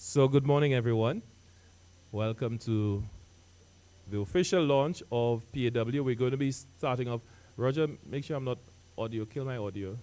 So, good morning, everyone. Welcome to the official launch of PAW. We're going to be starting off. Roger, make sure I'm not audio. Kill my audio.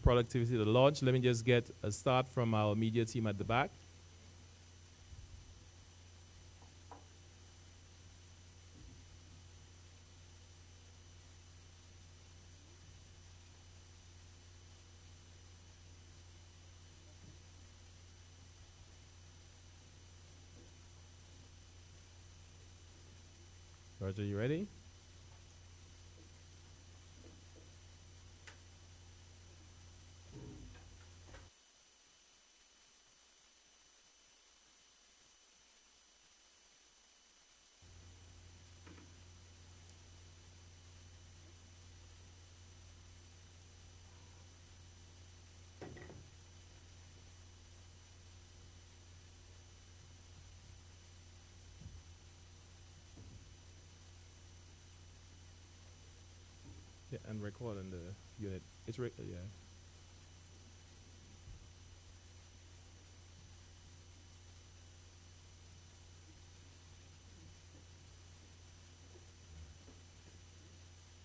productivity, the launch. Let me just get a start from our media team at the back. Roger, you ready? Yeah, and record on the unit. It's yeah.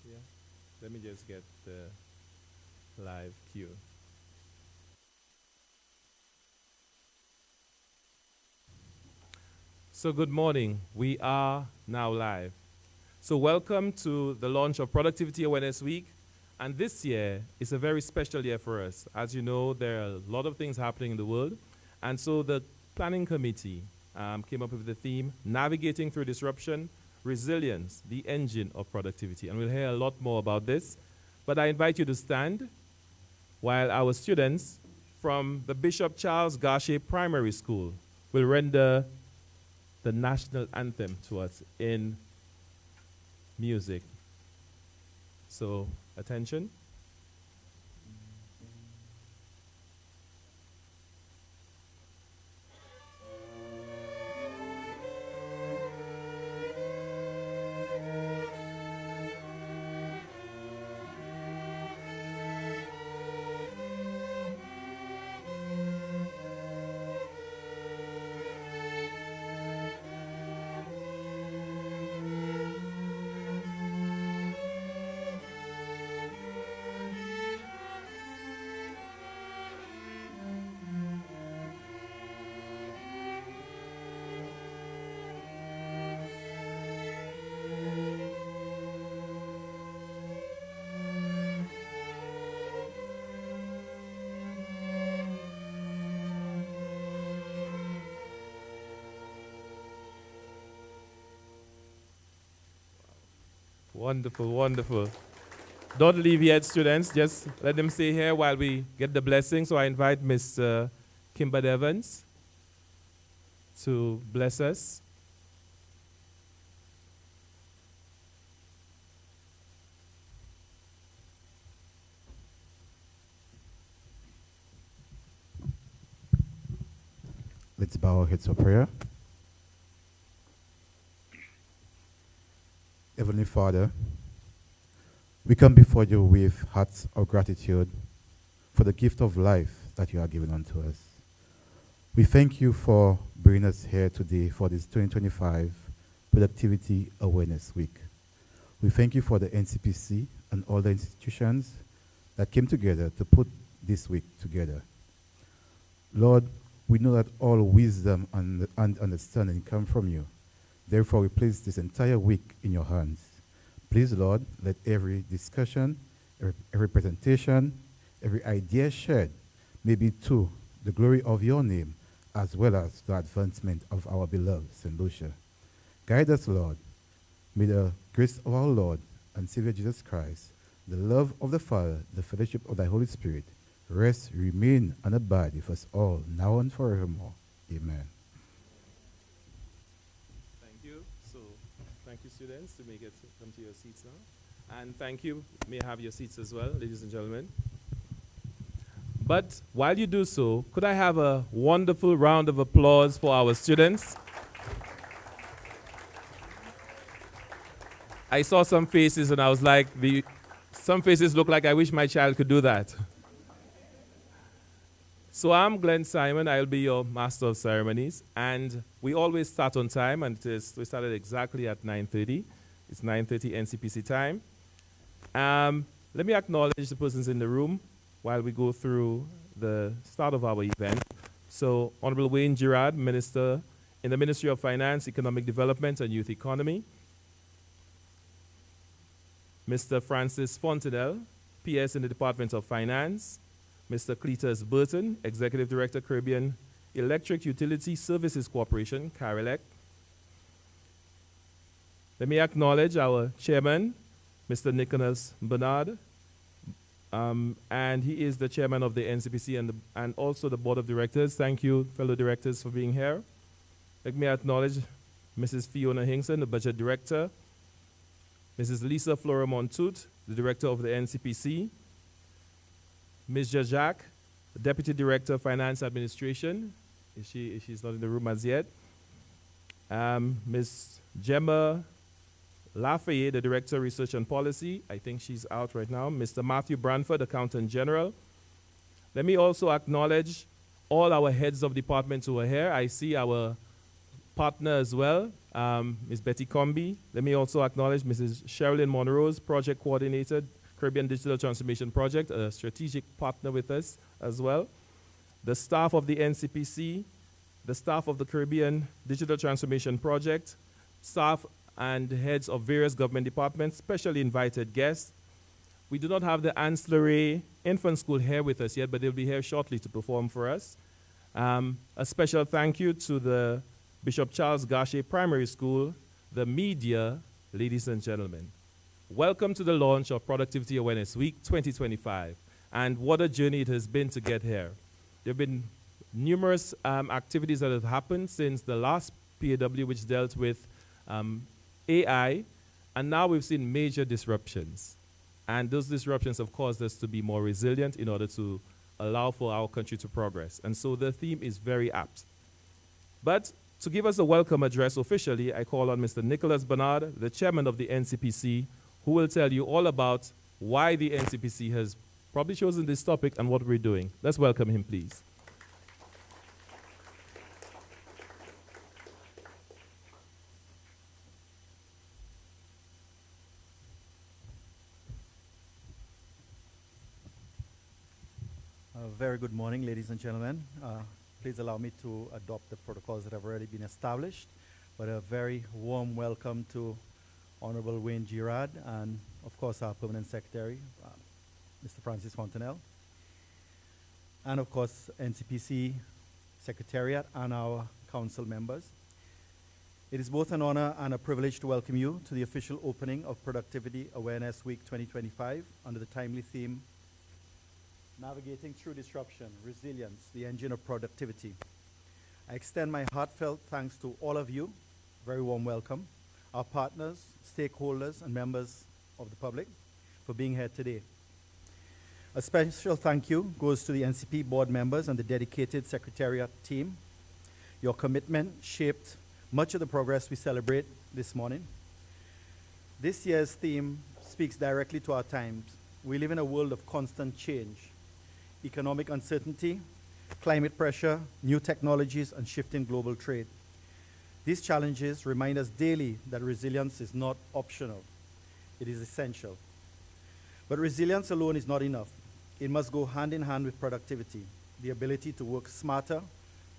Yeah. Let me just get the live cue. So good morning. We are now live. So welcome to the launch of Productivity Awareness Week. And this year is a very special year for us. As you know, there are a lot of things happening in the world. And so the planning committee came up with the theme, Navigating Through Disruption, Resilience, the Engine of Productivity. And we'll hear a lot more about this. But I invite you to stand while our students from the Bishop Charles Garche Primary School will render the national anthem to us in music. So, attention. Wonderful, wonderful. Don't leave yet, students. Just let them stay here while we get the blessing. So I invite Mr. Kimber Evans to bless us. Let's bow our heads for prayer. Heavenly Father, we come before you with hearts of gratitude for the gift of life that you have given unto us. We thank you for bringing us here today for this 2025 Productivity Awareness Week. We thank you for the NCPC and all the institutions that came together to put this week together. Lord, we know that all wisdom and understanding come from you. Therefore, we place this entire week in your hands. Please, Lord, let every discussion, every presentation, every idea shared may be to the glory of your name, as well as the advancement of our beloved St. Lucia. Guide us, Lord. May the grace of our Lord and Savior Jesus Christ, the love of the Father, the fellowship of the Holy Spirit, rest, remain, and abide with us all, now and forevermore. Amen. Thank you, students, to make it come to your seats now. And thank you. May I have your seats as well, ladies and gentlemen. But while you do so, could I have a wonderful round of applause for our students? I saw some faces and I was like, some faces look like I wish my child could do that. So I'm Glenn Simon. I'll be your Master of Ceremonies. And we always start on time, and we started exactly at 9:30. It's 9:30 NCPC time. Let me acknowledge the persons in the room. while we go through the start of our event. So, Honorable Wayne Girard, Minister in the Ministry of Finance, Economic Development and Youth Economy. Mr. Francis Fontenelle, PS in the Department of Finance. Mr. Cletus Burton, Executive Director, Caribbean Electric Utility Services Corporation, CARELEC. Let me acknowledge our chairman, Mr. Nicholas Bernard, and he is the chairman of the NCPC and also the board of directors. Thank you, fellow directors, for being here. Let me acknowledge Mrs. Fiona Hinkson, the budget director, Mrs. Lisa Flora Montoute, the director of the NCPC, Ms. Jajak, the deputy director of finance administration. She's not in the room as yet. Ms. Gemma Lafayette, the director of research and policy. I think she's out right now. Mr. Matthew Branford, accountant general. Let me also acknowledge all our heads of departments who are here. I see our partner as well, Ms. Betty Comby. Let me also acknowledge Mrs. Sherilyn Monroe's project coordinator, Caribbean Digital Transformation Project, a strategic partner with us as well. The staff of the NCPC, the staff of the Caribbean Digital Transformation Project, staff and heads of various government departments, specially invited guests. We do not have the ancillary infant school here with us yet, but they'll be here shortly to perform for us. A special thank you to the Bishop Charles Gachet Primary School, the media, ladies and gentlemen. Welcome to the launch of Productivity Awareness Week 2025. And what a journey it has been to get here. There have been numerous activities that have happened since the last PAW, which dealt with AI, and now we've seen major disruptions. And those disruptions have caused us to be more resilient in order to allow for our country to progress. And so the theme is very apt. But to give us a welcome address officially, I call on Mr. Nicholas Bernard, the chairman of the NCPC, who will tell you all about why the NCPC has probably chosen this topic and what we're doing. Let's welcome him, please. Very good morning, ladies and gentlemen. Please allow me to adopt the protocols that have already been established, but a very warm welcome to Honorable Wayne Girard and, of course, our Permanent Secretary, Mr. Francis Fontenelle, and, of course, NCPC Secretariat and our council members. It is both an honor and a privilege to welcome you to the official opening of Productivity Awareness Week 2025 under the timely theme, Navigating Through Disruption, Resilience, the Engine of Productivity. I extend my heartfelt thanks to all of you, very warm welcome, our partners, stakeholders, and members of the public for being here today. A special thank you goes to the NCP board members and the dedicated Secretariat team. Your commitment shaped much of the progress we celebrate this morning. This year's theme speaks directly to our times. We live in a world of constant change. Economic uncertainty, climate pressure, new technologies, and shifting global trade. These challenges remind us daily that resilience is not optional. It is essential. But resilience alone is not enough. It must go hand in hand with productivity, the ability to work smarter,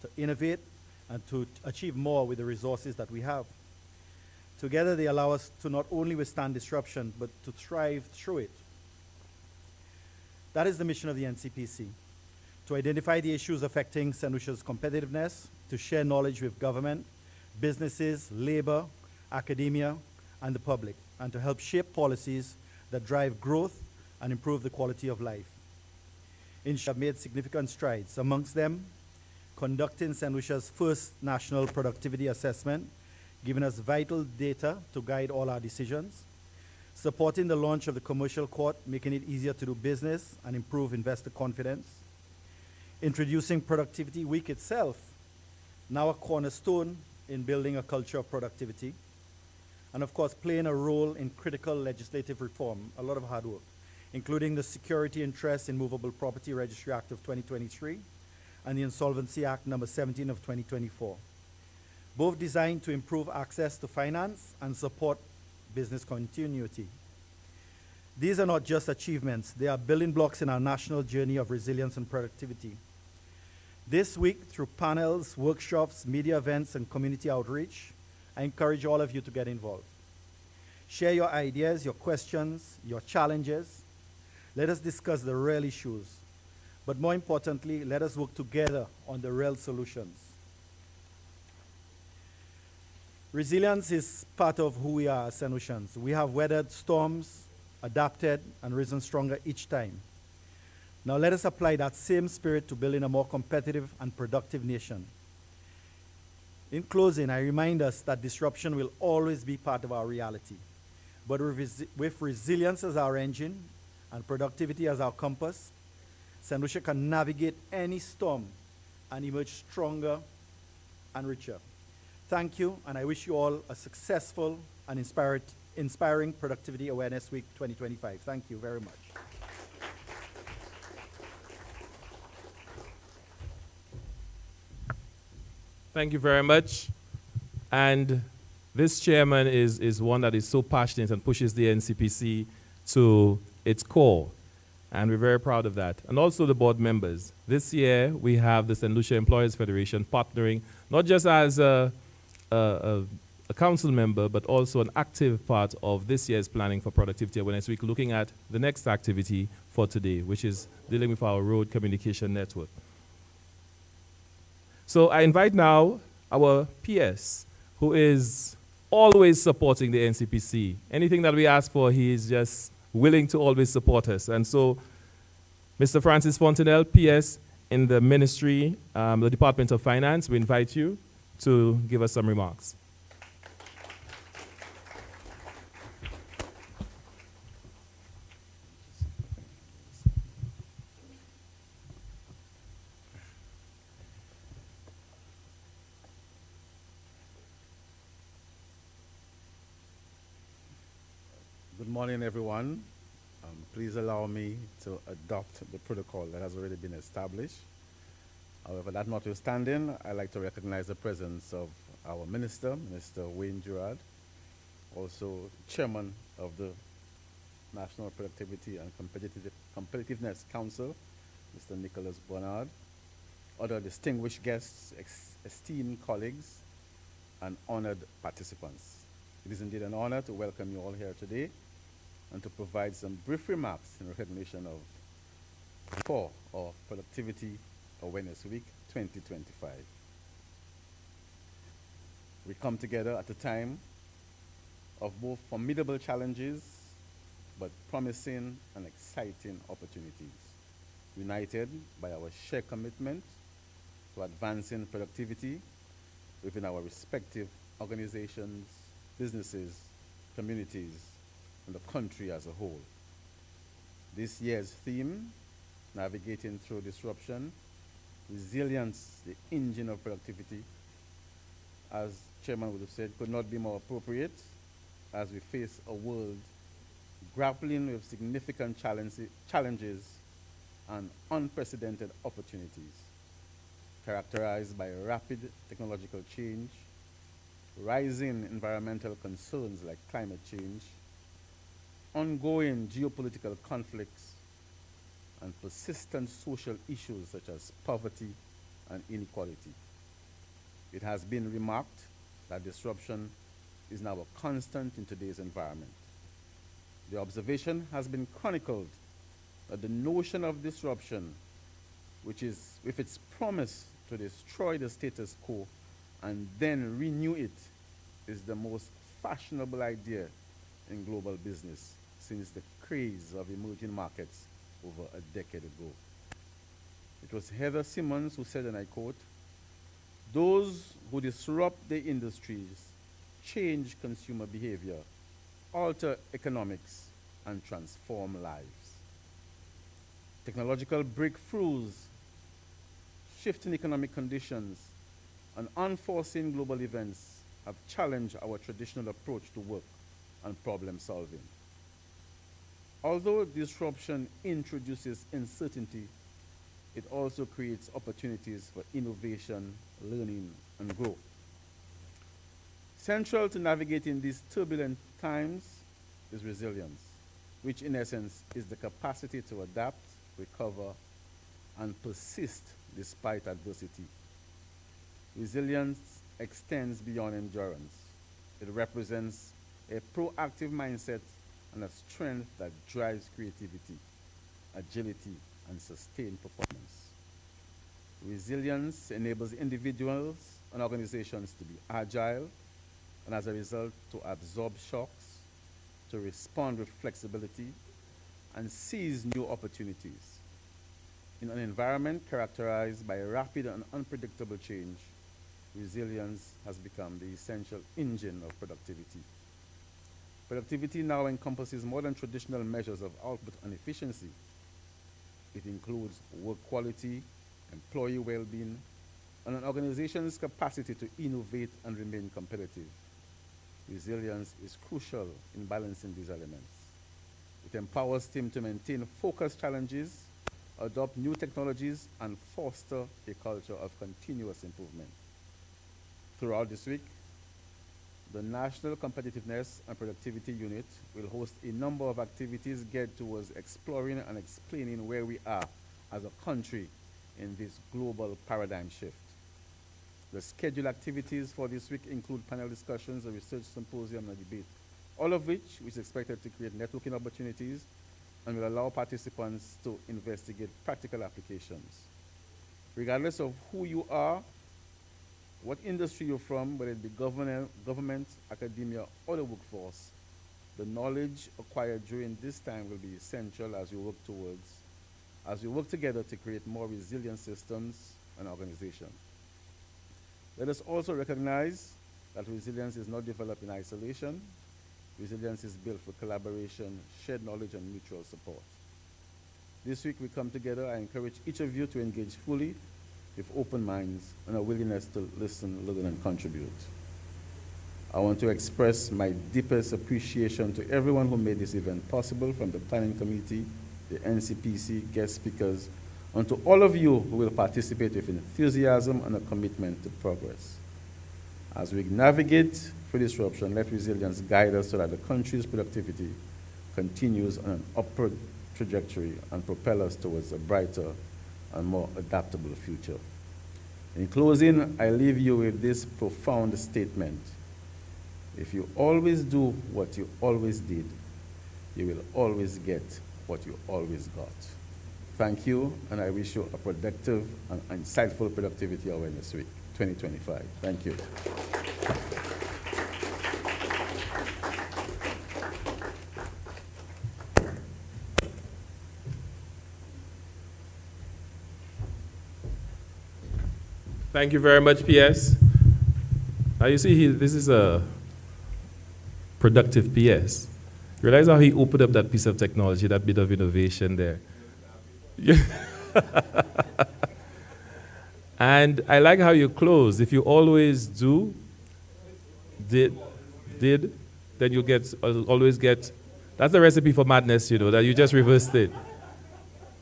to innovate, and to achieve more with the resources that we have. Together, they allow us to not only withstand disruption, but to thrive through it. That is the mission of the NCPC, to identify the issues affecting St. Lucia's competitiveness, to share knowledge with government, businesses, labor, academia, and the public, and to help shape policies that drive growth and improve the quality of life. We have made significant strides, amongst them conducting St. Lucia's first national productivity assessment, giving us vital data to guide all our decisions, supporting the launch of the commercial court, making it easier to do business and improve investor confidence, introducing Productivity Week itself, now a cornerstone in building a culture of productivity, and of course playing a role in critical legislative reform, a lot of hard work, including the Security Interest in Movable Property Registry Act of 2023 and the Insolvency Act number 17 of 2024, both designed to improve access to finance and support business continuity. These are not just achievements, they are building blocks in our national journey of resilience and productivity. This week, through panels, workshops, media events, and community outreach, I encourage all of you to get involved. Share your ideas, your questions, your challenges. Let us discuss the real issues. But more importantly, let us work together on the real solutions. Resilience is part of who we are as St. Lucians. We have weathered storms, adapted, and risen stronger each time. Now let us apply that same spirit to building a more competitive and productive nation. In closing, I remind us that disruption will always be part of our reality. But with resilience as our engine and productivity as our compass, St. Lucia can navigate any storm and emerge stronger and richer. Thank you, and I wish you all a successful and inspiring Productivity Awareness Week 2025. Thank you very much. Thank you very much. And this chairman is one that is so passionate and pushes the NCPC to its core. And we're very proud of that. And also the board members. This year, we have the St. Lucia Employers Federation partnering, not just as a council member, but also an active part of this year's planning for Productivity Awareness Week, looking at the next activity for today, which is dealing with our road communication network. So I invite now our PS, who is always supporting the NCPC. Anything that we ask for, he is just willing to always support us. And so, Mr. Francis Fontenelle, PS, in the ministry, the Department of Finance, we invite you to give us some remarks. Good morning, everyone. Please allow me to adopt the protocol that has already been established. However, that notwithstanding, I'd like to recognize the presence of our minister, Mr. Wayne Girard, also chairman of the National Productivity and Competitiveness Council, Mr. Nicholas Bernard, other distinguished guests, esteemed colleagues, and honored participants. It is indeed an honor to welcome you all here today and to provide some brief remarks in recognition for our Productivity Awareness Week 2025. We come together at a time of both formidable challenges but promising and exciting opportunities, united by our shared commitment to advancing productivity within our respective organizations, businesses, communities, and the country as a whole. This year's theme, Navigating Through Disruption, Resilience, the Engine of Productivity, as Chairman would have said, could not be more appropriate as we face a world grappling with significant challenges and unprecedented opportunities, characterized by rapid technological change, rising environmental concerns like climate change, ongoing geopolitical conflicts, and persistent social issues such as poverty and inequality. It has been remarked that disruption is now a constant in today's environment. The observation has been chronicled that the notion of disruption, which is with its promise to destroy the status quo and then renew it, is the most fashionable idea in global business since the craze of emerging markets over a decade ago. It was Heather Simmons who said, and I quote, "Those who disrupt the industries, change consumer behavior, alter economics, and transform lives." Technological breakthroughs, shifting economic conditions, and unforeseen global events have challenged our traditional approach to work and problem solving. Although disruption introduces uncertainty, it also creates opportunities for innovation, learning, and growth. Central to navigating these turbulent times is resilience, which in essence is the capacity to adapt, recover, and persist despite adversity. Resilience extends beyond endurance. It represents a proactive mindset and a strength that drives creativity, agility, and sustained performance. Resilience enables individuals and organizations to be agile and, as a result, to absorb shocks, to respond with flexibility, and seize new opportunities. In an environment characterized by rapid and unpredictable change, resilience has become the essential engine of productivity. Productivity now encompasses more than traditional measures of output and efficiency. It includes work quality, employee well-being, and an organization's capacity to innovate and remain competitive. Resilience is crucial in balancing these elements. It empowers teams to maintain focused challenges, adopt new technologies, and foster a culture of continuous improvement. Throughout this week, the National Competitiveness and Productivity Unit will host a number of activities geared towards exploring and explaining where we are as a country in this global paradigm shift. The scheduled activities for this week include panel discussions, a research symposium, and a debate, all of which is expected to create networking opportunities and will allow participants to investigate practical applications. Regardless of who you are, what industry you're from, whether it be government, academia, or the workforce, the knowledge acquired during this time will be essential as we work together to create more resilient systems and organizations. Let us also recognize that resilience is not developed in isolation. Resilience is built for collaboration, shared knowledge, and mutual support. This week we come together. I encourage each of you to engage fully with open minds and a willingness to listen, learn, and contribute. I want to express my deepest appreciation to everyone who made this event possible, from the planning committee, the NCPC, guest speakers, and to all of you who will participate with enthusiasm and a commitment to progress. As we navigate through disruption, let resilience guide us so that the country's productivity continues on an upward trajectory and propel us towards a brighter and more adaptable future. In closing, I leave you with this profound statement. If you always do what you always did, you will always get what you always got. Thank you, and I wish you a productive and insightful Productivity Awareness Week 2025. Thank you. Thank you very much, PS. Now you see, this is a productive PS. Realize how he opened up that piece of technology, that bit of innovation there. Yeah. And I like how you close. If you always did, then you always get. That's the recipe for madness, that you just reversed it.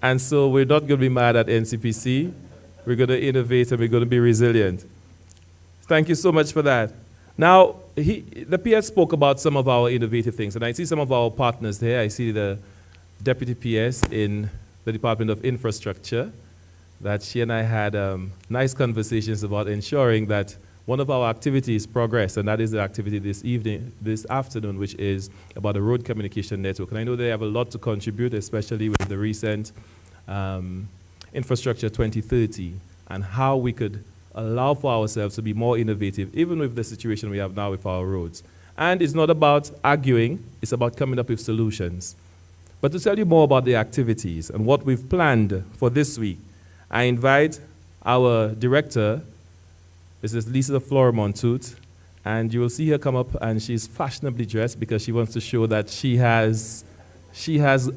And so we're not going to be mad at NCPC. We're going to innovate and we're going to be resilient. Thank you so much for that. Now, the PS spoke about some of our innovative things, and I see some of our partners there. I see the Deputy PS in the Department of Infrastructure, that she and I had nice conversations about ensuring that one of our activities progress, and that is the activity this afternoon, which is about the road communication network. And I know they have a lot to contribute, especially with the recent Infrastructure 2030, and how we could allow for ourselves to be more innovative, even with the situation we have now with our roads. And it's not about arguing, it's about coming up with solutions. But to tell you more about the activities and what we've planned for this week, I invite our director, Mrs. Lisa Flora-Montoute, and you will see her come up, and she's fashionably dressed because she wants to show that she has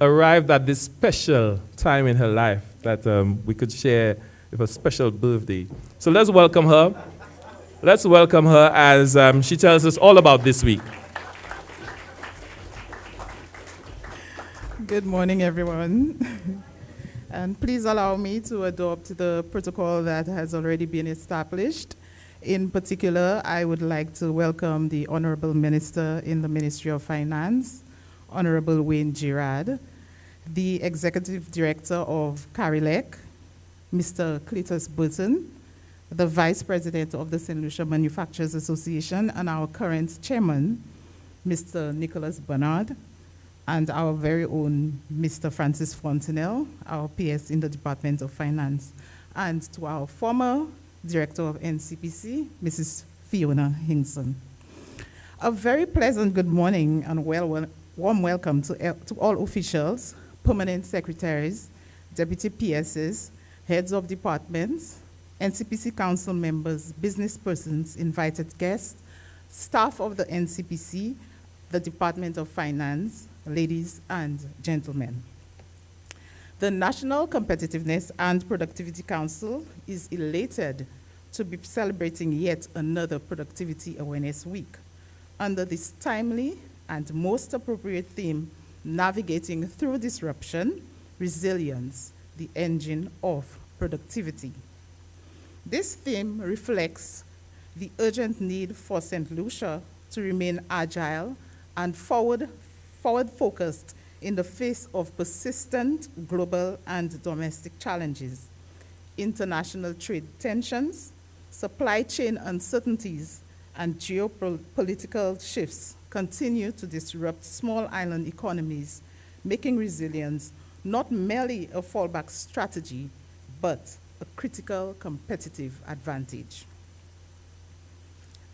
arrived at this special time in her life that we could share with a special birthday. So let's welcome her. Let's welcome her as she tells us all about this week. Good morning, everyone. And please allow me to adopt the protocol that has already been established. In particular, I would like to welcome the Honorable Minister in the Ministry of Finance, Honorable Wayne Girard, the Executive Director of Carilec, Mr. Cletus Burton, the Vice President of the St. Lucia Manufacturers Association, and our current Chairman, Mr. Nicholas Bernard, and our very own Mr. Francis Fontenelle, our PS in the Department of Finance, and to our former Director of NCPC, Mrs. Fiona Hingson. A very pleasant good morning and warm welcome to all officials, permanent secretaries, deputy PSs, heads of departments, NCPC council members, business persons, invited guests, staff of the NCPC, the Department of Finance, ladies and gentlemen. The National Competitiveness and Productivity Council is elated to be celebrating yet another Productivity Awareness Week under this timely and most appropriate theme, Navigating Through Disruption, Resilience, the Engine of Productivity. This theme reflects the urgent need for St. Lucia to remain agile and forward-focused in the face of persistent global and domestic challenges, international trade tensions, supply chain uncertainties, and geopolitical shifts continue to disrupt small island economies, making resilience not merely a fallback strategy, but a critical competitive advantage.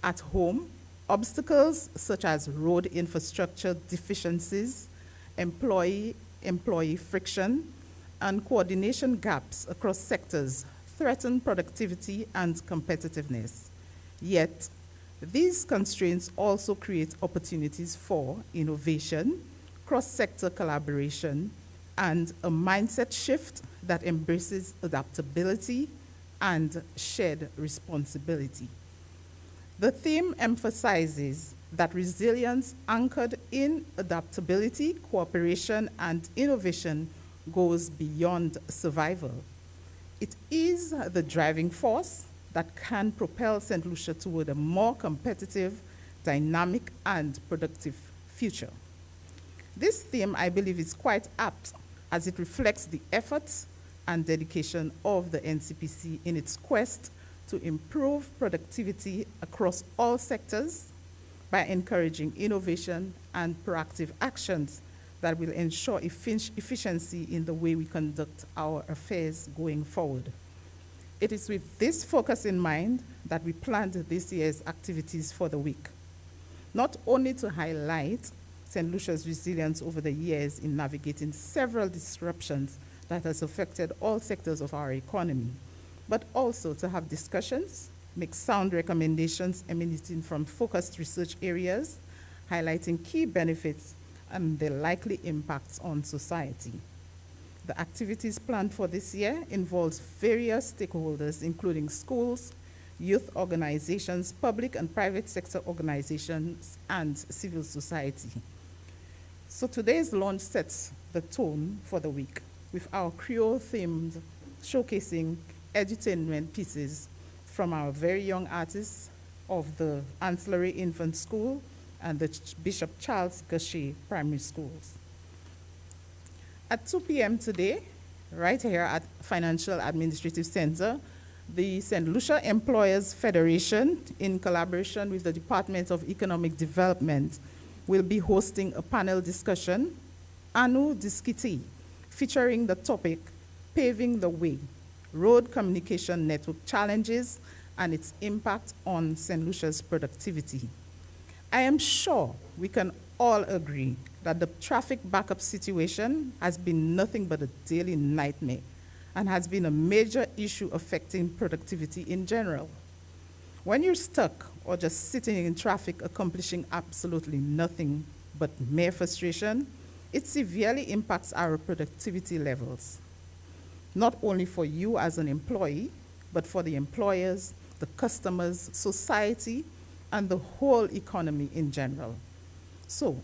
At home, obstacles such as road infrastructure deficiencies, employee friction, and coordination gaps across sectors threaten productivity and competitiveness. Yet, these constraints also create opportunities for innovation, cross-sector collaboration, and a mindset shift that embraces adaptability and shared responsibility. The theme emphasizes that resilience anchored in adaptability, cooperation, and innovation goes beyond survival. It is the driving force that can propel St. Lucia toward a more competitive, dynamic, and productive future. This theme, I believe, is quite apt as it reflects the efforts and dedication of the NCPC in its quest to improve productivity across all sectors by encouraging innovation and proactive actions that will ensure efficiency in the way we conduct our affairs going forward. It is with this focus in mind that we planned this year's activities for the week, not only to highlight St. Lucia's resilience over the years in navigating several disruptions that has affected all sectors of our economy, but also to have discussions, make sound recommendations emanating from focused research areas, highlighting key benefits and their likely impacts on society. The activities planned for this year involves various stakeholders, including schools, youth organizations, public and private sector organizations, and civil society. So today's launch sets the tone for the week with our Kweyol-themed showcasing edutainment pieces from our very young artists of the Ancillary Infant School and the Bishop Charles Gachet Primary Schools. At 2 p.m. today, right here at Financial Administrative Center, the St. Lucia Employers Federation, in collaboration with the Department of Economic Development, will be hosting a panel discussion, Anu Diskiti, featuring the topic, Paving the Way, Road Communication Network Challenges and its Impact on St. Lucia's Productivity. I am sure we can all agree that the traffic backup situation has been nothing but a daily nightmare and has been a major issue affecting productivity in general. When you're stuck or just sitting in traffic accomplishing absolutely nothing but mere frustration, it severely impacts our productivity levels, not only for you as an employee, but for the employers, the customers, society, and the whole economy in general. So,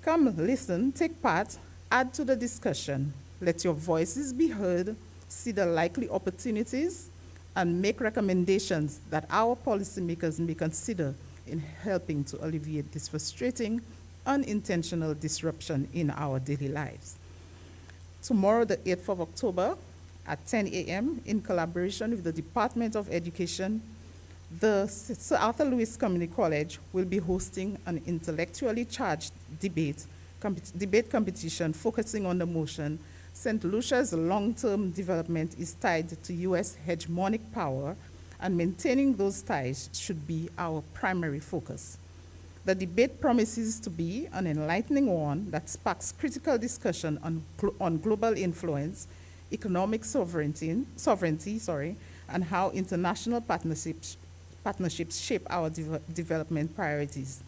come listen, take part, add to the discussion, let your voices be heard, see the likely opportunities, and make recommendations that our policymakers may consider in helping to alleviate this frustrating unintentional disruption in our daily lives. Tomorrow, the 8th of October, at 10 a.m., in collaboration with the Department of Education, the Sir Arthur Lewis Community College will be hosting an intellectually charged debate competition focusing on the motion, St. Lucia's long-term development is tied to U.S. hegemonic power, and maintaining those ties should be our primary focus. The debate promises to be an enlightening one that sparks critical discussion on global influence, economic sovereignty, and how international partnerships shape our development priorities.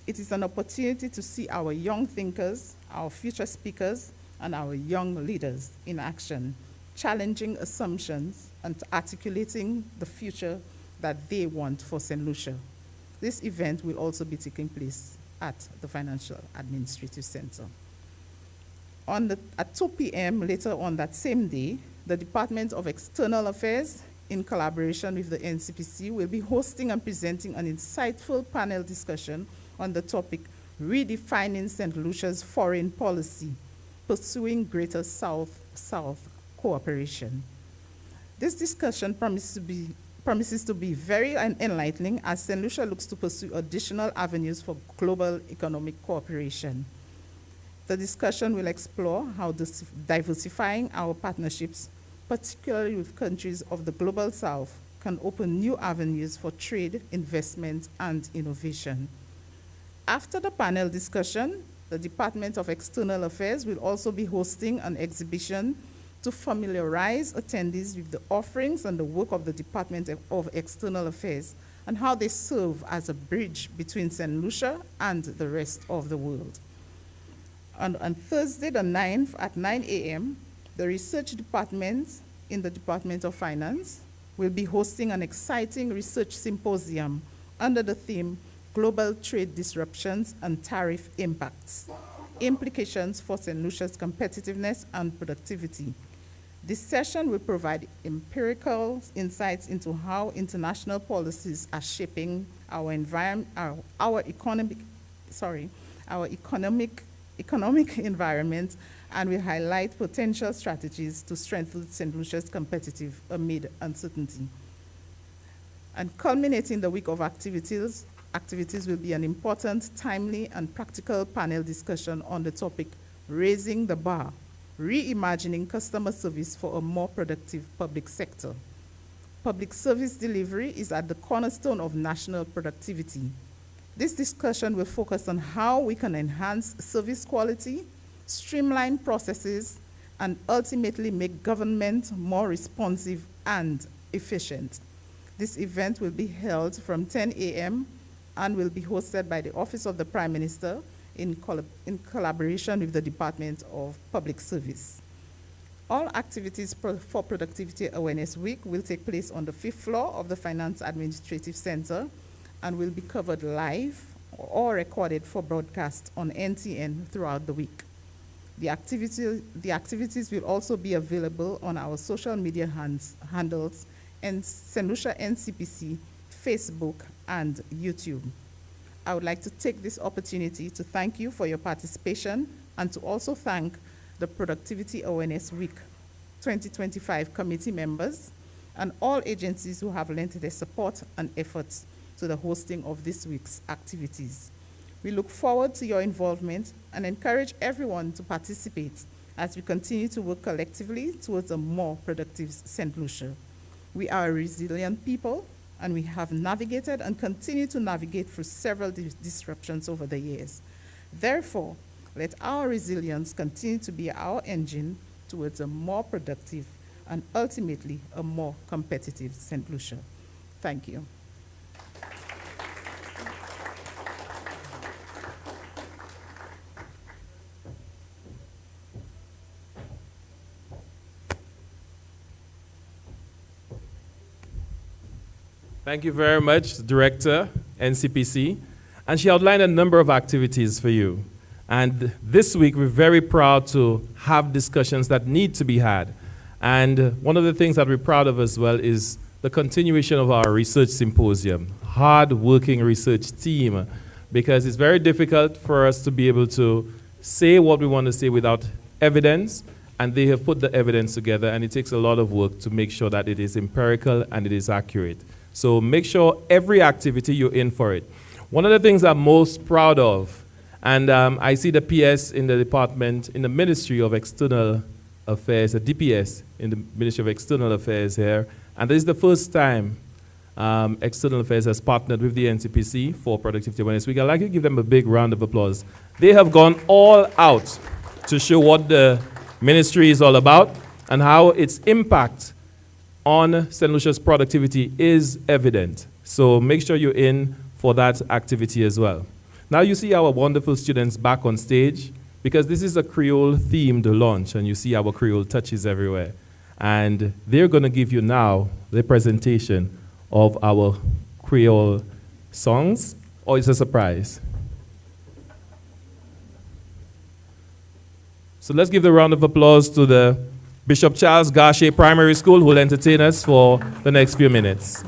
It is an opportunity to see our young thinkers, our future speakers, and our young leaders in action, challenging assumptions and articulating the future that they want for St. Lucia. This event will also be taking place at the Financial Administrative Center. At 2 p.m. later on that same day, the Department of External Affairs, in collaboration with the NCPC, will be hosting and presenting an insightful panel discussion on the topic, Redefining St. Lucia's Foreign Policy, Pursuing Greater South-South Cooperation. This discussion promises to be very enlightening as St. Lucia looks to pursue additional avenues for global economic cooperation. The discussion will explore how diversifying our partnerships, particularly with countries of the Global South, can open new avenues for trade, investment, and innovation. After the panel discussion, the Department of External Affairs will also be hosting an exhibition to familiarize attendees with the offerings and the work of the Department of External Affairs and how they serve as a bridge between St. Lucia and the rest of the world. And on Thursday, the 9th, at 9 a.m., the research department in the Department of Finance will be hosting an exciting research symposium under the theme Global Trade Disruptions and Tariff Impacts, Implications for St. Lucia's Competitiveness and Productivity. This session will provide empirical insights into how international policies are shaping our economic environment, and will highlight potential strategies to strengthen St. Lucia's competitive amid uncertainty. And culminating the week of activities will be an important, timely, and practical panel discussion on the topic, Raising the Bar, Reimagining Customer Service for a More Productive Public Sector. Public service delivery is at the cornerstone of national productivity. This discussion will focus on how we can enhance service quality, streamline processes, and ultimately make government more responsive and efficient. This event will be held from 10 a.m. and will be hosted by the Office of the Prime Minister in collaboration with the Department of Public Service. All activities for Productivity Awareness Week will take place on the 5th floor of the Finance Administrative Center and will be covered live or recorded for broadcast on NTN throughout the week. The activities will also be available on our social media handles and St. Lucia NCPC, Facebook, and YouTube. I would like to take this opportunity to thank you for your participation and to also thank the Productivity Awareness Week 2025 committee members and all agencies who have lent their support and efforts to the hosting of this week's activities. We look forward to your involvement and encourage everyone to participate as we continue to work collectively towards a more productive St. Lucia. We are a resilient people, and we have navigated and continue to navigate through several disruptions over the years. Therefore, let our resilience continue to be our engine towards a more productive and ultimately a more competitive St. Lucia. Thank you. Thank you very much, Director, NCPC. And she outlined a number of activities for you. And this week, we're very proud to have discussions that need to be had. And one of the things that we're proud of as well is the continuation of our research symposium. Hard-working research team because it's very difficult for us to be able to say what we want to say without evidence, and they have put the evidence together, and it takes a lot of work to make sure that it is empirical and it is accurate. So make sure every activity you're in for it. One of the things I'm most proud of, and I see the PS in the department, in the Ministry of External Affairs, the DPS in the Ministry of External Affairs here, and this is the first time External Affairs has partnered with the NCPC for Productivity Awareness Week. I'd like to give them a big round of applause. They have gone all out to show what the ministry is all about and how its impact on St. Lucia's productivity is evident. So make sure you're in for that activity as well. Now you see our wonderful students back on stage, because this is a Kweyol-themed launch, and you see our Kweyol touches everywhere. And they're going to give you now the presentation of our Kweyol songs, or it's a surprise? So let's give the round of applause to the Bishop Charles Garche Primary School, who will entertain us for the next few minutes.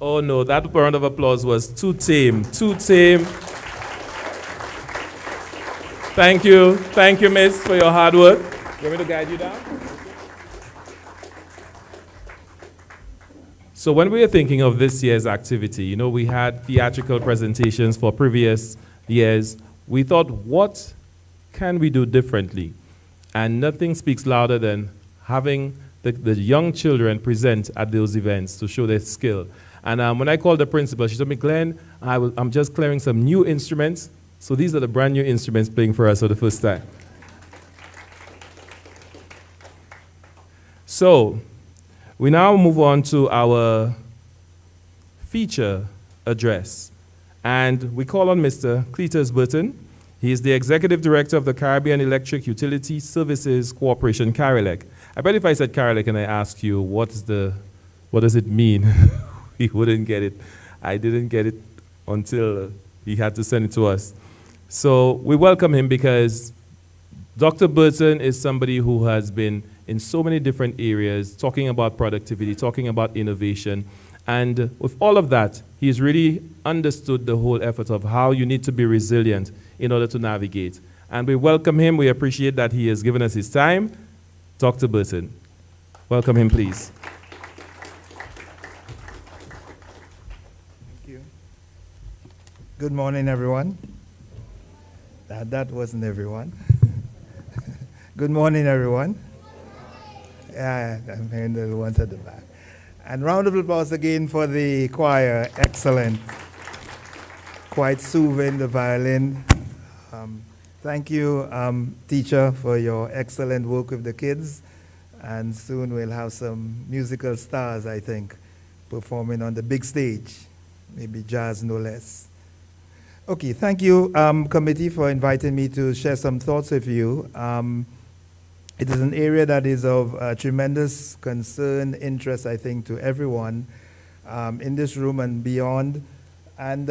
Oh no, that round of applause was too tame, too tame. Thank you, miss, for your hard work. You want me to guide you down? So when we were thinking of this year's activity, you know, we had theatrical presentations for previous years. We thought, what can we do differently? And nothing speaks louder than having the young children present at those events to show their skill. And when I called the principal, she told me, Glenn, I'm just clearing some new instruments. So these are the brand new instruments playing for us for the first time. So we now move on to our feature address. And we call on Mr. Cletus Burton. He is the Executive Director of the Caribbean Electric Utility Services Corporation, CARELEC. I bet if I said CARELEC and I ask you, what does it mean? He wouldn't get it. I didn't get it until he had to send it to us. So we welcome him because Dr. Burton is somebody who has been in so many different areas, talking about productivity, talking about innovation. And with all of that, he's really understood the whole effort of how you need to be resilient in order to navigate. And we welcome him. We appreciate that he has given us his time. Dr. Burton. Welcome him, please. Good morning, everyone. That wasn't everyone. Good morning, everyone. Yeah, I'm hearing the ones at the back. And round of applause again for the choir. Excellent. Quite soothing, the violin. Thank you, teacher, for your excellent work with the kids. And soon we'll have some musical stars, I think, performing on the big stage. Maybe jazz, no less. Okay, thank you, committee, for inviting me to share some thoughts with you. It is an area that is of tremendous concern, interest, I think, to everyone in this room and beyond. And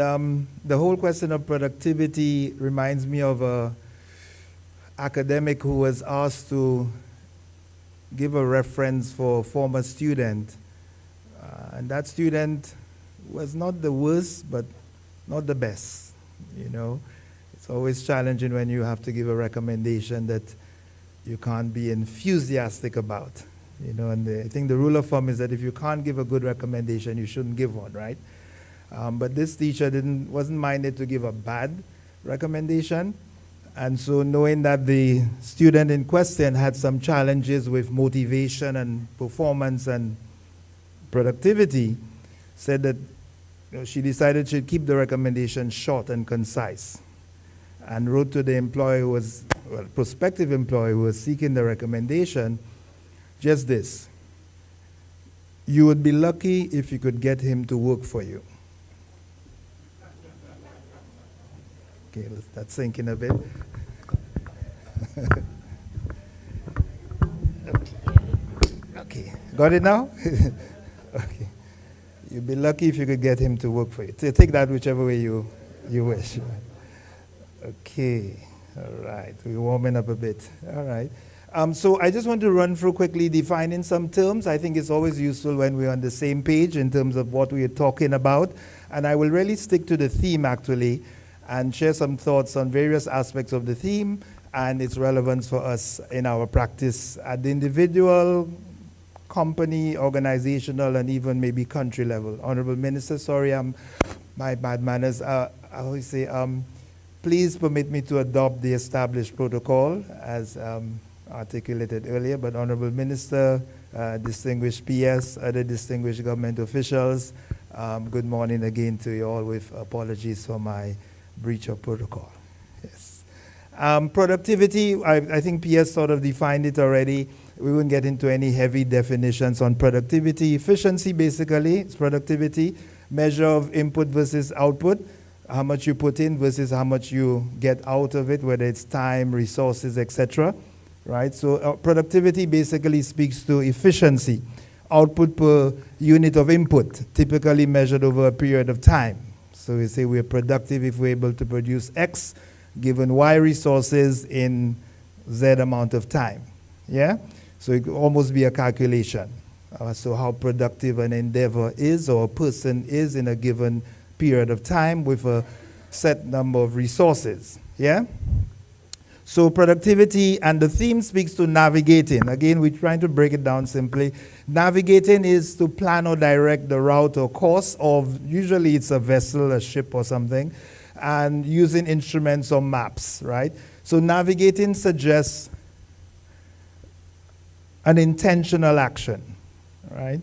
the whole question of productivity reminds me of an academic who was asked to give a reference for a former student. And that student was not the worst, but not the best. You know, it's always challenging when you have to give a recommendation that you can't be enthusiastic about. You know, and I think the rule of thumb is that if you can't give a good recommendation, you shouldn't give one, right? But this teacher wasn't minded to give a bad recommendation. And so knowing that the student in question had some challenges with motivation and performance and productivity, said that she decided she'd keep the recommendation short and concise, and wrote to the employee who was, well, prospective employee who was seeking the recommendation, just this: you would be lucky if you could get him to work for you. Okay, let's start sinking a bit. Okay, got it now? Okay. You'd be lucky if you could get him to work for you. Take that whichever way you wish. Okay, all right. We're warming up a bit. All right. So I just want to run through quickly defining some terms. I think it's always useful when we're on the same page in terms of what we are talking about. And I will really stick to the theme, actually, and share some thoughts on various aspects of the theme and its relevance for us in our practice at the individual, company, organizational, and even maybe country level. Honorable Minister, sorry, my bad manners. I always say, please permit me to adopt the established protocol as articulated earlier. But Honorable Minister, distinguished PS, other distinguished government officials, good morning again to you all, with apologies for my breach of protocol. Yes. Productivity, I think PS sort of defined it already. We won't get into any heavy definitions on productivity. Efficiency, basically, is productivity. measure of input versus output, how much you put in versus how much you get out of it, whether it's time, resources, etc. Right? So productivity basically speaks to efficiency, output per unit of input, typically measured over a period of time. So we say we're productive if we're able to produce X given Y resources in Z amount of time. Yeah? So it could almost be a calculation. So how productive an endeavor is or a person is in a given period of time with a set number of resources. Yeah? So productivity, and the theme speaks to navigating. Again, we're trying to break it down simply. Navigating is to plan or direct the route or course of, usually it's a vessel, a ship or something, and using instruments or maps, right? So navigating suggests an intentional action, right?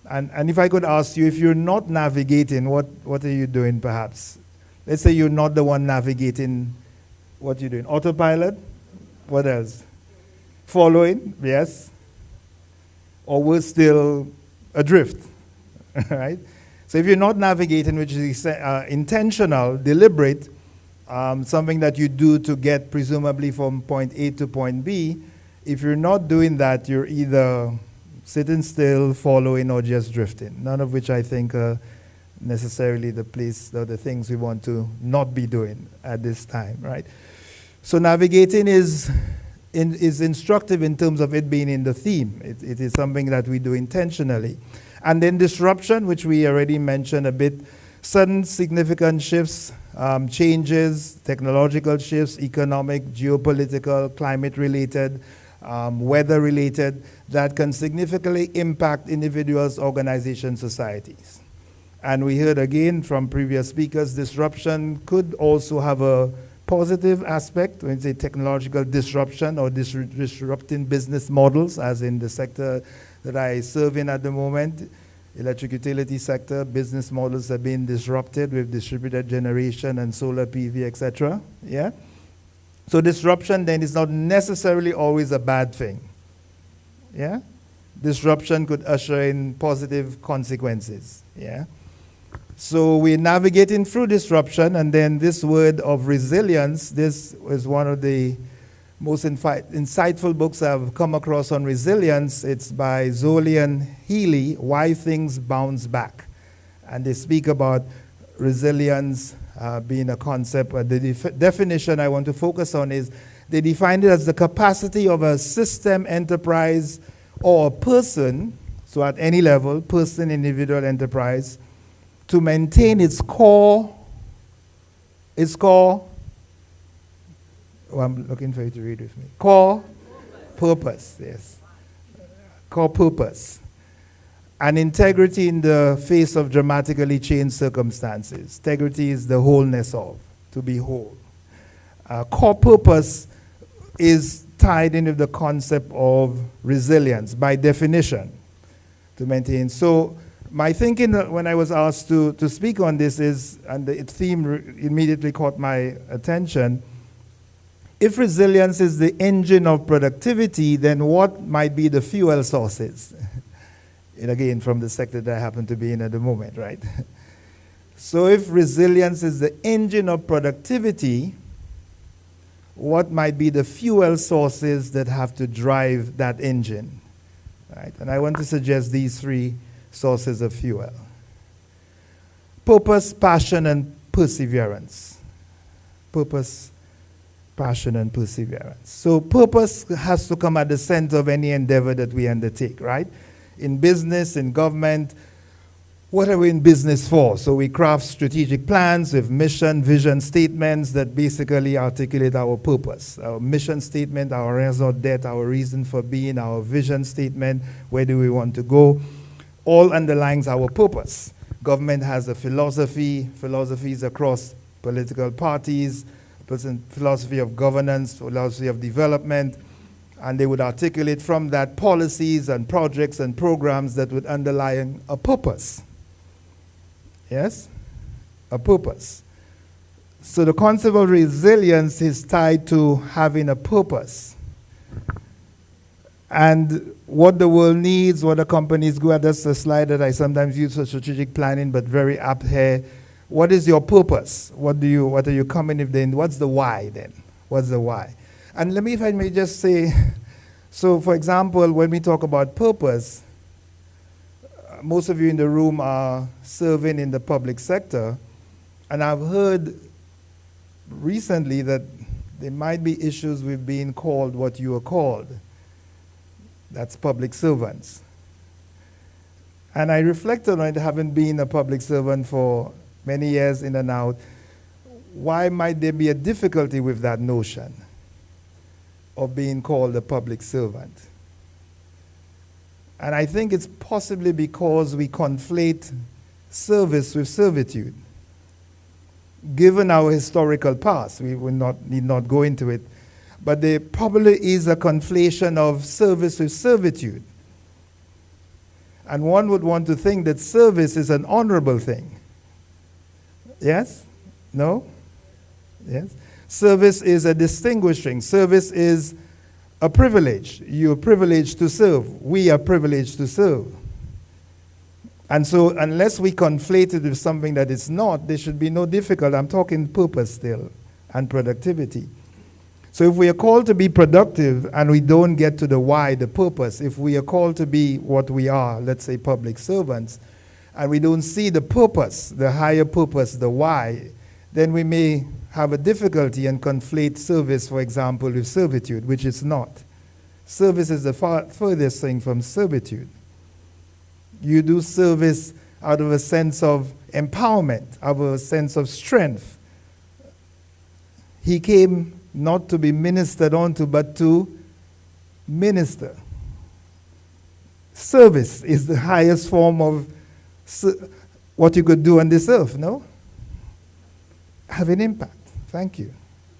And if I could ask you, if you're not navigating, what are you doing perhaps? Let's say you're not the one navigating. What are you doing? Autopilot? What else? Following? Yes. Or we're still adrift, right? So if you're not navigating, which is intentional, deliberate, something that you do to get presumably from point A to point B, if you're not doing that, you're either sitting still, following, or just drifting, none of which I think are necessarily the place or the things we want to not be doing at this time, right? So navigating is instructive in terms of it being in the theme. It is something that we do intentionally. And then disruption, which we already mentioned a bit, sudden significant shifts, changes, technological shifts, economic, geopolitical, climate-related, weather-related, that can significantly impact individuals, organizations, societies. And we heard again from previous speakers, disruption could also have a positive aspect, when you say technological disruption or disrupting business models, as in the sector that I serve in at the moment, electric utility sector, business models are being disrupted with distributed generation and solar PV, etc. Yeah? So disruption then is not necessarily always a bad thing. Yeah? Disruption could usher in positive consequences. Yeah? So we're navigating through disruption, and then this word of resilience, this is one of the most insightful books I've come across on resilience. It's by Zoley and Healy, Why Things Bounce Back. And they speak about resilience being a concept. The definition I want to focus on is they define it as the capacity of a system, enterprise, or a person, so at any level, person, individual, enterprise, to maintain its core, oh, I'm looking for you to read with me. Core purpose, yes. Core purpose. And integrity in the face of dramatically changed circumstances. Integrity is the wholeness of, to be whole. Core purpose is tied in with the concept of resilience, by definition, to maintain. So my thinking when I was asked to speak on this is, and the theme immediately caught my attention, if resilience is the engine of productivity, then what might be the fuel sources? And again, from the sector that I happen to be in at the moment, right? So if resilience is the engine of productivity, what might be the fuel sources that have to drive that engine? Right? And I want to suggest these three sources of fuel. Purpose, passion, and perseverance. Purpose, passion, and perseverance. So purpose has to come at the center of any endeavor that we undertake, right? In business, in government, what are we in business for? So we craft strategic plans with mission, vision statements that basically articulate our purpose. Our mission statement, our raison d'etre, our reason for being, our vision statement, where do we want to go, all underlines our purpose. Government has a philosophy, philosophies across political parties, philosophy of governance, philosophy of development, and they would articulate from that policies and projects and programs that would underlie a purpose. Yes? A purpose. So the concept of resilience is tied to having a purpose. And what the world needs, what the companies go at. That's the slide that I sometimes use for strategic planning, but very apt here. What is your purpose? What are you coming with then? What's the why then? What's the why? And let me, if I may just say, so for example, when we talk about purpose, most of you in the room are serving in the public sector, and I've heard recently that there might be issues with being called what you are called. That's public servants. And I reflected on it, having been a public servant for many years in and out. Why might there be a difficulty with that notion of being called a public servant? And I think it's possibly because we conflate service with servitude. Given our historical past, we need not go into it, but there probably is a conflation of service with servitude. And one would want to think that service is an honorable thing. Yes? No? Yes? Service is a distinguishing. Service is a privilege. You're privileged to serve. We are privileged to serve. And so unless we conflate it with something that it's not, there should be no difficulty. I'm talking purpose still and productivity. So if we are called to be productive and we don't get to the why, the purpose, if we are called to be what we are, let's say public servants, and we don't see the purpose, the higher purpose, the why, then we may have a difficulty and conflate service, for example, with servitude, which is not. Service is the furthest thing from servitude. You do service out of a sense of empowerment, out of a sense of strength. He came not to be ministered unto, but to minister. Service is the highest form of what you could do on this earth, no? Have an impact. Thank you.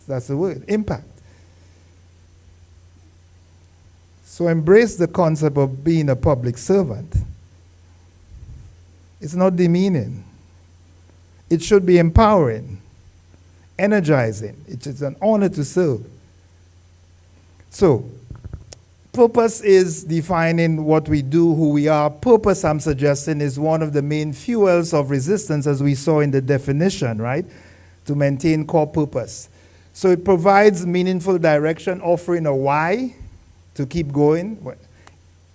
That's the word, impact. So embrace the concept of being a public servant. It's not demeaning. It should be empowering, energizing. It is an honor to serve. So, purpose is defining what we do, who we are. Purpose, I'm suggesting, is one of the main fuels of resistance, as we saw in the definition, right? To maintain core purpose. So it provides meaningful direction, offering a why to keep going.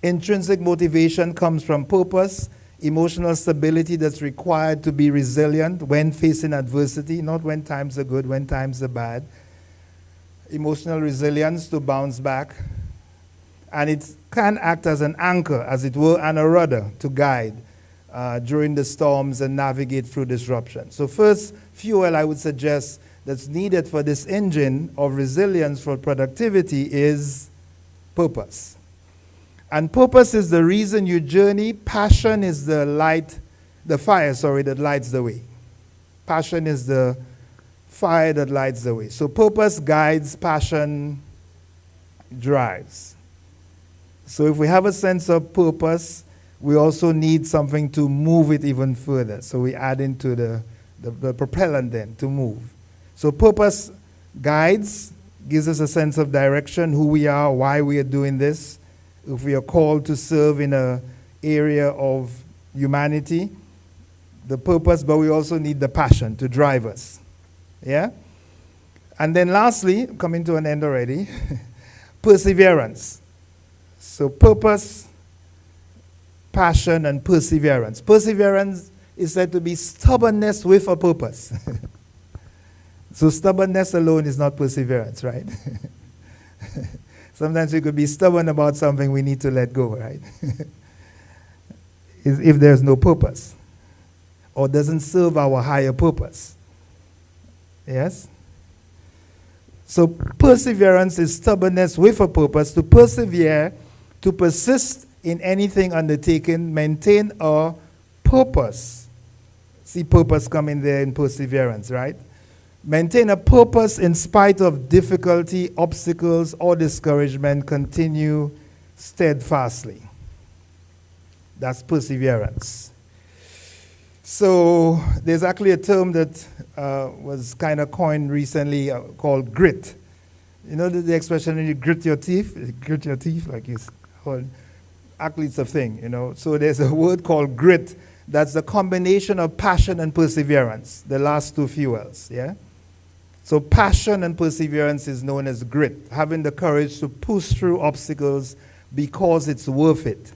Intrinsic motivation comes from purpose. Emotional stability that's required to be resilient when facing adversity, not when times are good, when times are bad. Emotional resilience to bounce back. And it can act as an anchor, as it were, and a rudder to guide during the storms and navigate through disruption. So first fuel I would suggest that's needed for this engine of resilience for productivity is purpose. And purpose is the reason you journey. Passion is the fire that lights the way. Passion is the fire that lights the way. So purpose guides, passion drives. So if we have a sense of purpose, we also need something to move it even further. So we add into the propellant then to move. So purpose guides, gives us a sense of direction, who we are, why we are doing this. If we are called to serve in an area of humanity, the purpose, but we also need the passion to drive us. Yeah? And then lastly, coming to an end already, perseverance. So purpose, passion, and perseverance. Perseverance is said to be stubbornness with a purpose. So stubbornness alone is not perseverance, right? Sometimes we could be stubborn about something we need to let go, right? If there's no purpose or doesn't serve our higher purpose. Yes? So perseverance is stubbornness with a purpose. To persevere, to persist in anything undertaken, maintain a purpose. See purpose coming there in perseverance, right? Maintain a purpose in spite of difficulty, obstacles, or discouragement. Continue steadfastly. That's perseverance. So there's actually a term that was kind of coined recently called grit. You know the expression when you grit your teeth? Grit your teeth like you Well, actually, it's a thing, you know. So there's a word called grit. That's the combination of passion and perseverance, the last two fuels, yeah? So passion and perseverance is known as grit, having the courage to push through obstacles because it's worth it.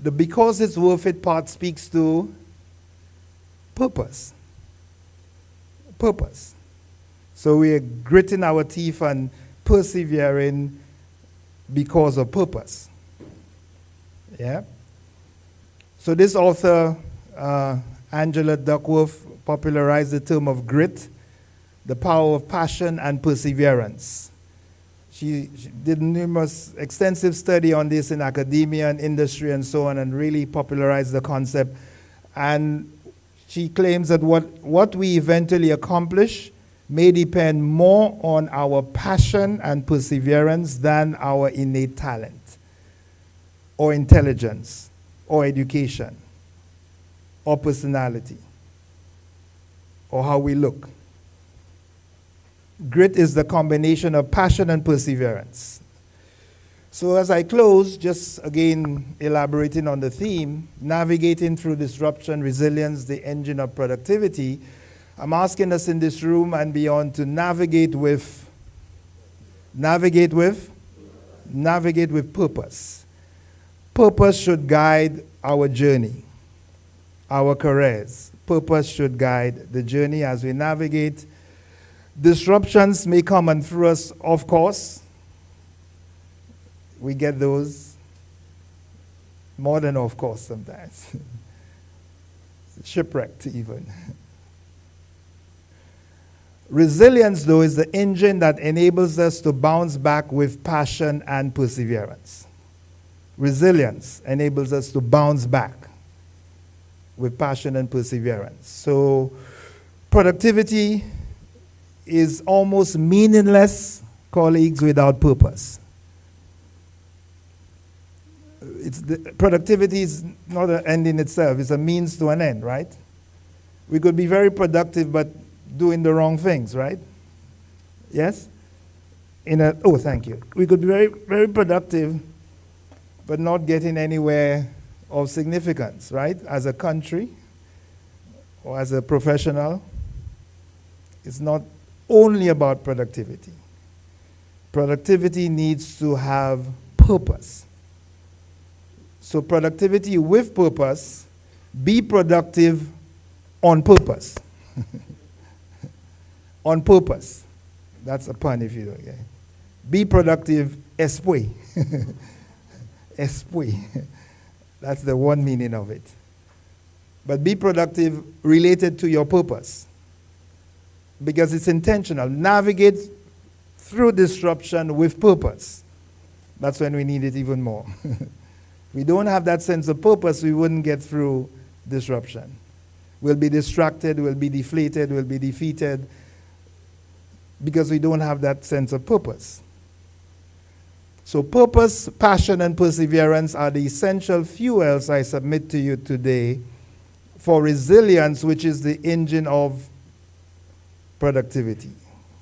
The because it's worth it part speaks to purpose. Purpose. So we are gritting our teeth and persevering because of purpose. Yeah? So this author, Angela Duckworth, popularized the term of grit, the power of passion and perseverance. She did numerous extensive study on this in academia and industry and so on, and really popularized the concept. And she claims that what we eventually accomplish may depend more on our passion and perseverance than our innate talent or intelligence or education or personality or how we look. Grit is the combination of passion and perseverance. So as I close, just again elaborating on the theme, navigating through disruption, resilience, the engine of productivity, I'm asking us in this room and beyond to navigate with purpose. Purpose should guide our journey, our careers. Purpose should guide the journey as we navigate. Disruptions may come and through us, of course. We get those. More than of course sometimes. Shipwrecked even. Resilience, though, is the engine that enables us to bounce back with passion and perseverance. Resilience enables us to bounce back with passion and perseverance. So productivity is almost meaningless, colleagues, without purpose. Productivity is not an end in itself, it's a means to an end, right? We could be very productive but doing the wrong things, right? Yes? Thank you. We could be very, very productive but not getting anywhere of significance, right? As a country or as a professional. It's not only about productivity. Productivity needs to have purpose. So productivity with purpose, be productive on purpose. On purpose. That's a pun if you don't get it. Be productive esprit. Esprit. That's the one meaning of it. But be productive related to your purpose. Because it's intentional. Navigate through disruption with purpose. That's when we need it even more. If we don't have that sense of purpose, we wouldn't get through disruption. We'll be distracted, we'll be deflated, we'll be defeated, because we don't have that sense of purpose. So purpose, passion, and perseverance are the essential fuels I submit to you today for resilience, which is the engine of productivity.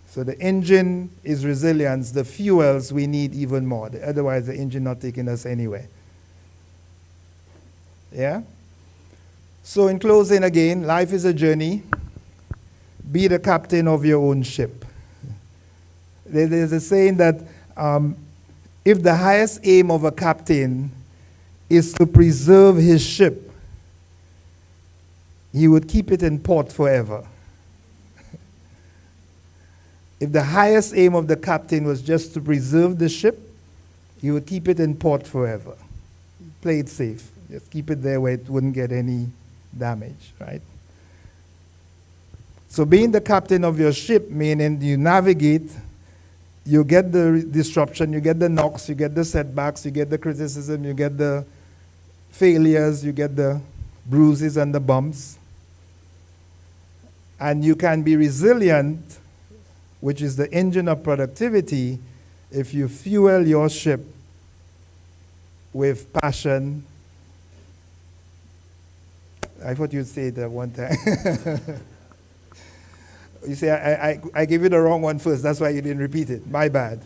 So the engine is resilience, the fuels we need even more. Otherwise, the engine not taking us anywhere. Yeah? So in closing again, life is a journey. Be the captain of your own ship. There's a saying that if the highest aim of a captain is to preserve his ship, he would keep it in port forever. If the highest aim of the captain was just to preserve the ship, he would keep it in port forever. Play it safe. Just keep it there where it wouldn't get any damage, right? So being the captain of your ship, meaning you navigate, you get the disruption, you get the knocks, you get the setbacks, you get the criticism, you get the failures, you get the bruises and the bumps. And you can be resilient, which is the engine of productivity, if you fuel your ship with passion. I thought you'd say that one time. You say, I gave you the wrong one first. That's why you didn't repeat it. My bad.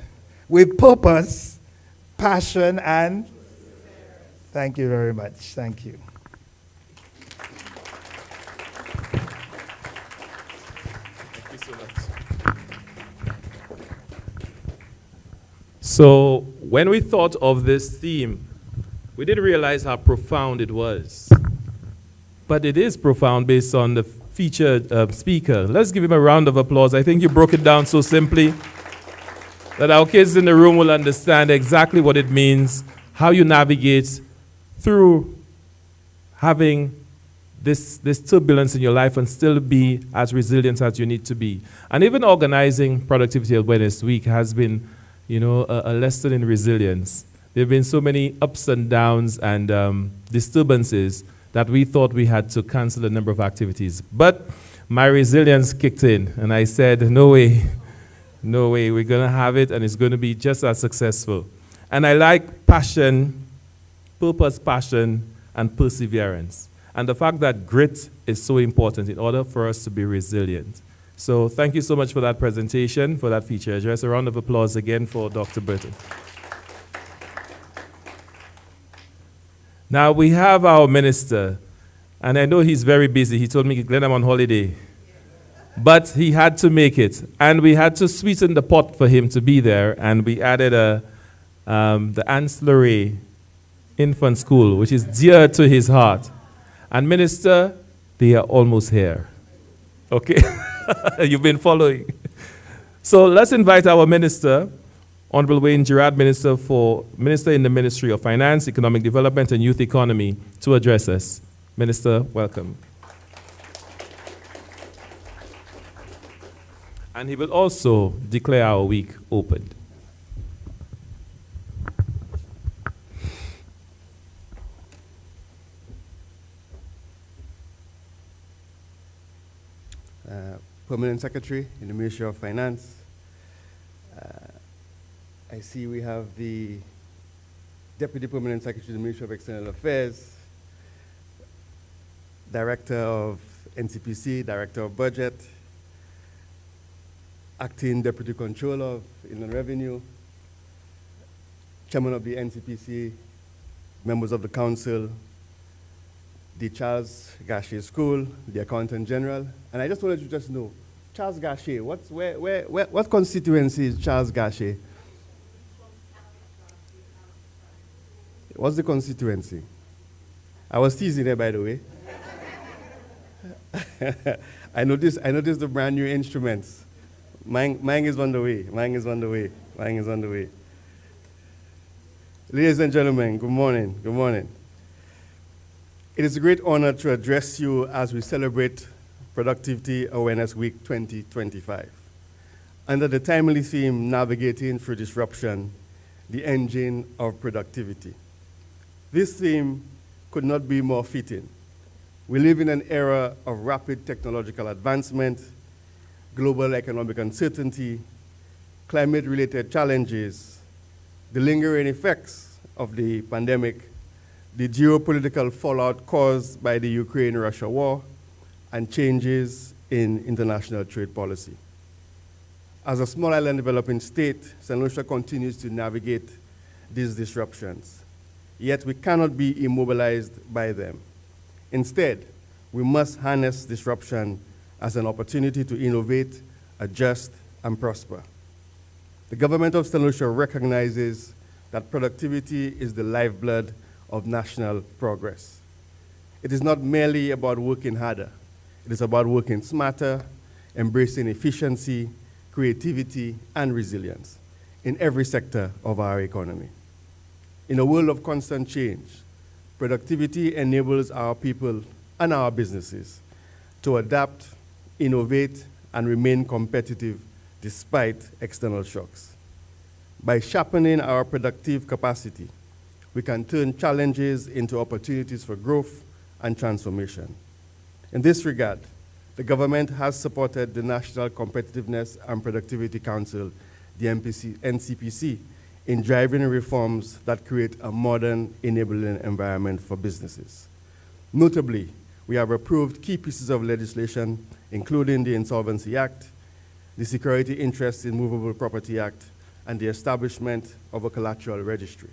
With purpose passion, and thank you very much. Thank you. Thank you so much. So, when we thought of this theme, we didn't realize how profound it was. But it is profound based on the featured speaker. Let's give him a round of applause. I think you broke it down so simply that our kids in the room will understand exactly what it means, how you navigate through having this turbulence in your life and still be as resilient as you need to be. And even organizing Productivity Awareness Week has been, a lesson in resilience. There have been so many ups and downs and disturbances that we thought we had to cancel a number of activities. But my resilience kicked in, and I said, no way, we're going to have it, and it's going to be just as successful. And I like passion, purpose, passion, and perseverance. And the fact that grit is so important in order for us to be resilient. So thank you so much for that presentation, for that feature address. A round of applause again for Dr. Burton. Now we have our minister, and I know he's very busy. He told me, Glenn, I'm on holiday. But he had to make it, and we had to sweeten the pot for him to be there, and we added the ancillary infant school, which is dear to his heart. And minister, they are almost here. Okay? You've been following. So let's invite our minister, Honorable Wayne Girard, Minister in the Ministry of Finance, Economic Development, and Youth Economy, to address us. Minister, welcome. And he will also declare our week opened. Permanent Secretary in the Ministry of Finance. I see we have the Deputy Permanent Secretary in the Ministry of External Affairs, Director of NCPC, Director of Budget, Acting Deputy Controller of Inland Revenue, Chairman of the NCPC, members of the Council, the Charles Gachet School, the Accountant General, and I just wanted you to know, Charles Gachet, what constituency is Charles Gachet? What's the constituency? I was teasing there, by the way. I noticed the brand new instruments. Mine is on the way. Mine is on the way. Mine is on the way. Ladies and gentlemen, good morning. Good morning. It is a great honor to address you as we celebrate Productivity Awareness Week 2025. Under the timely theme, Navigating Through Disruption, the Engine of Productivity. This theme could not be more fitting. We live in an era of rapid technological advancement, global economic uncertainty, climate-related challenges, the lingering effects of the pandemic, the geopolitical fallout caused by the Ukraine-Russia war, and changes in international trade policy. As a small island developing state, St. Lucia continues to navigate these disruptions. Yet we cannot be immobilized by them. Instead, we must harness disruption as an opportunity to innovate, adjust, and prosper. The government of St. Lucia recognizes that productivity is the lifeblood of national progress. It is not merely about working harder. It is about working smarter, embracing efficiency, creativity, and resilience in every sector of our economy. In a world of constant change, productivity enables our people and our businesses to adapt, innovate, and remain competitive despite external shocks. By sharpening our productive capacity, we can turn challenges into opportunities for growth and transformation. In this regard, the government has supported the National Competitiveness and Productivity Council, the NCPC, in driving reforms that create a modern, enabling environment for businesses. Notably, we have approved key pieces of legislation, including the Insolvency Act, the Security Interest in Movable Property Act, and the establishment of a collateral registry.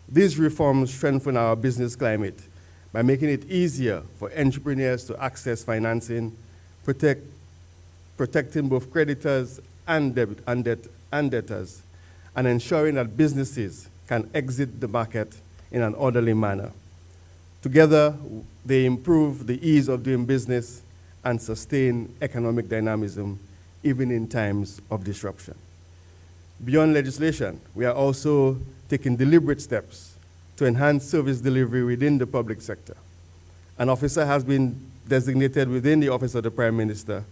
These reforms strengthen our business climate by making it easier for entrepreneurs to access financing, protecting both creditors and debtors, and ensuring that businesses can exit the market in an orderly manner. Together, they improve the ease of doing business and sustain economic dynamism, even in times of disruption. Beyond legislation, we are also taking deliberate steps to enhance service delivery within the public sector. An officer has been designated within the Office of the Prime Minister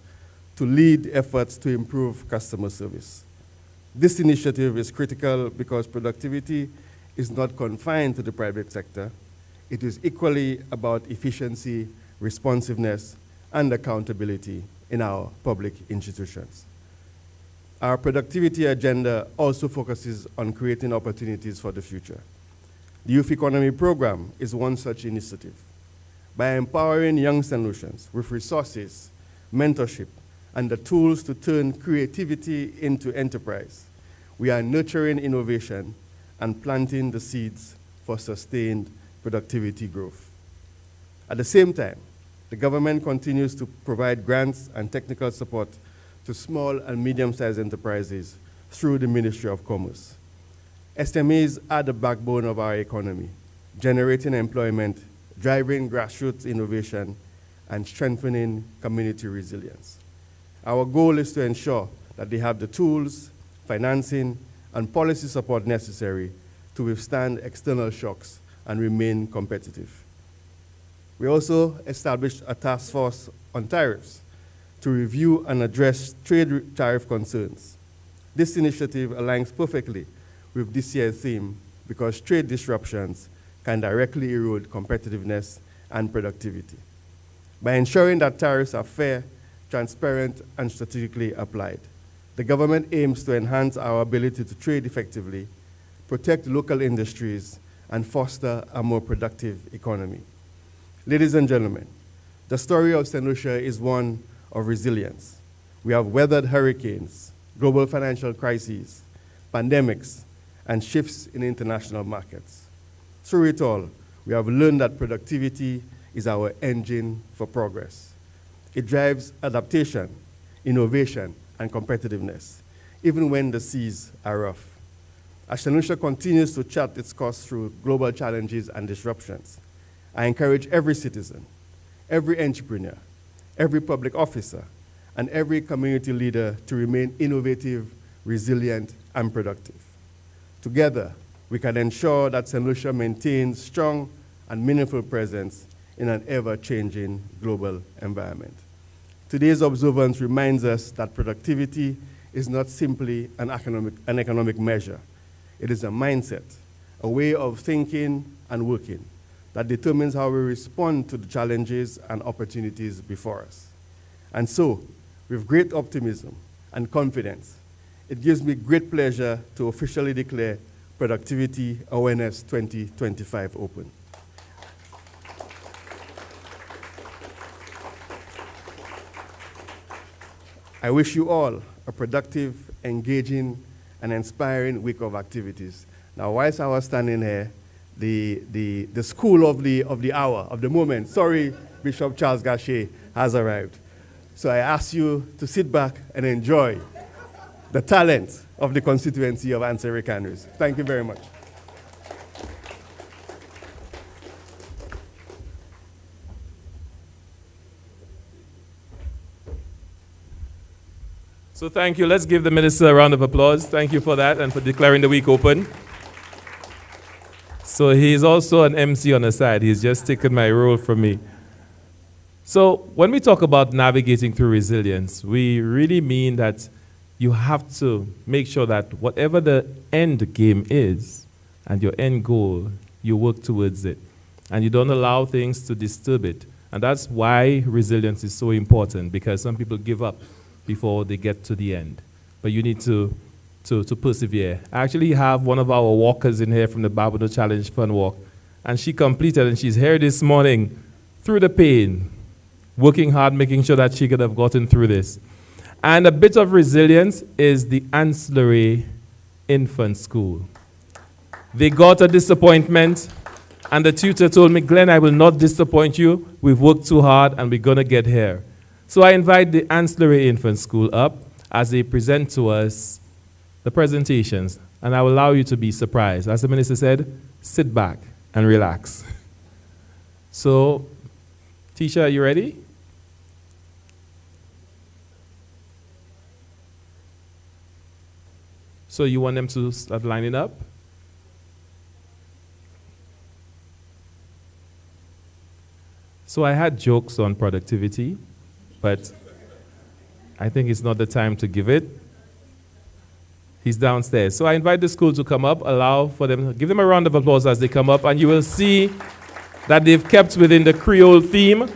to lead efforts to improve customer service. This initiative is critical because productivity is not confined to the private sector. It is equally about efficiency, responsiveness, and accountability in our public institutions. Our productivity agenda also focuses on creating opportunities for the future. The Youth Economy Program is one such initiative. By empowering young St. Lucians with resources, mentorship, and the tools to turn creativity into enterprise, we are nurturing innovation and planting the seeds for sustained productivity growth. At the same time, the government continues to provide grants and technical support to small and medium-sized enterprises through the Ministry of Commerce. SMEs are the backbone of our economy, generating employment, driving grassroots innovation, and strengthening community resilience. Our goal is to ensure that they have the tools, financing, and policy support necessary to withstand external shocks and remain competitive. We also established a task force on tariffs to review and address trade tariff concerns. This initiative aligns perfectly with this year's theme because trade disruptions can directly erode competitiveness and productivity. By ensuring that tariffs are fair, transparent, and strategically applied, the government aims to enhance our ability to trade effectively, protect local industries, and foster a more productive economy. Ladies and gentlemen, the story of St. Lucia is one of resilience. We have weathered hurricanes, global financial crises, pandemics, and shifts in international markets. Through it all, we have learned that productivity is our engine for progress. It drives adaptation, innovation, and competitiveness, even when the seas are rough. As St. Lucia continues to chart its course through global challenges and disruptions, I encourage every citizen, every entrepreneur, every public officer, and every community leader to remain innovative, resilient, and productive. Together, we can ensure that St. Lucia maintains strong and meaningful presence in an ever-changing global environment. Today's observance reminds us that productivity is not simply an economic measure. It is a mindset, a way of thinking and working that determines how we respond to the challenges and opportunities before us. And so, with great optimism and confidence, it gives me great pleasure to officially declare Productivity Awareness 2025 open. I wish you all a productive, engaging, and inspiring week of activities. Now, whilst I was standing here, the school of the hour, of the moment, sorry, Bishop Charles Gachet, has arrived. So I ask you to sit back and enjoy the talent of the constituency of Anseri Canaries. Thank you very much. So thank you. Let's give the minister a round of applause. Thank you for that and for declaring the week open. So he's also an MC on the side. He's just taken my role from me. So when we talk about navigating through resilience, we really mean that you have to make sure that whatever the end game is and your end goal, you work towards it. And you don't allow things to disturb it. And that's why resilience is so important, because some people give up before they get to the end. But you need to persevere. I actually have one of our walkers in here from the Barbados Challenge Fun Walk, and she completed, and she's here this morning through the pain, working hard, making sure that she could have gotten through this. And a bit of resilience is the ancillary Infant School. They got a disappointment, and the tutor told me, Glenn, I will not disappoint you. We've worked too hard, and we're going to get here. So I invite the Ancillary Infant School up as they present to us the presentations, and I will allow you to be surprised. As the minister said, sit back and relax. So, Tisha, are you ready? So you want them to start lining up? So I had jokes on productivity, but I think it's not the time to give it. He's downstairs. So I invite the school to come up, allow for them, give them a round of applause as they come up, and you will see that they've kept within the Creole theme.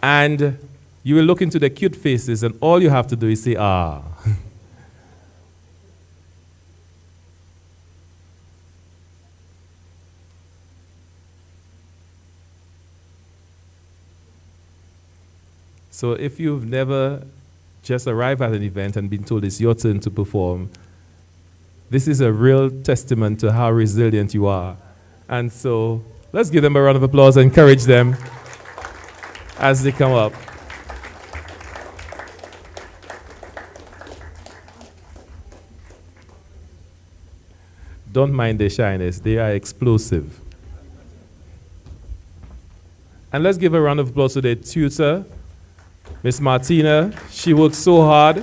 And you will look into the cute faces, and all you have to do is say, ah. So if you've never just arrived at an event and been told it's your turn to perform, this is a real testament to how resilient you are. And so let's give them a round of applause and encourage them as they come up. Don't mind their shyness, they are explosive. And let's give a round of applause to their tutor, Miss Martina. She worked so hard.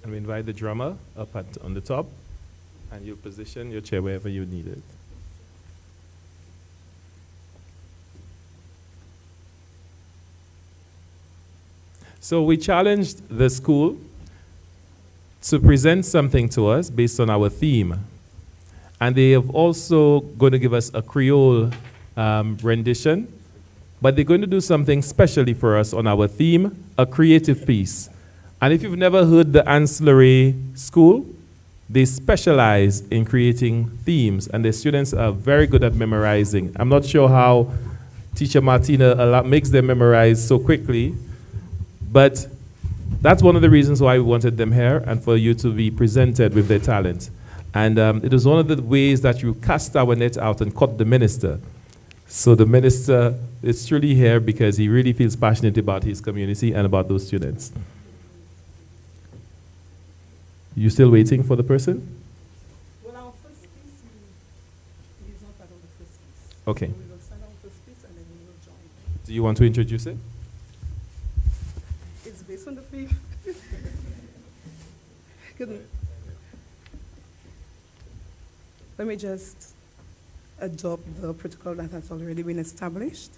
And we invite the drummer up on the top, and you position your chair wherever you need it. So we challenged the school to present something to us based on our theme. And they have also going to give us a Creole rendition, but they're going to do something specially for us on our theme, a creative piece. And if you've never heard the Ancillary School, they specialize in creating themes, and the students are very good at memorizing. I'm not sure how Teacher Martina makes them memorize so quickly, but that's one of the reasons why we wanted them here, and for you to be presented with their talent. And it was one of the ways that you cast our net out and caught the minister. So the minister is truly here because he really feels passionate about his community and about those students. You still waiting for the person? Well, our first piece is not part of the first piece. Okay. So we will start our first piece and then we will join. Do you want to introduce it? It's based on the theme. Good. Let me just adopt the protocol that has already been established.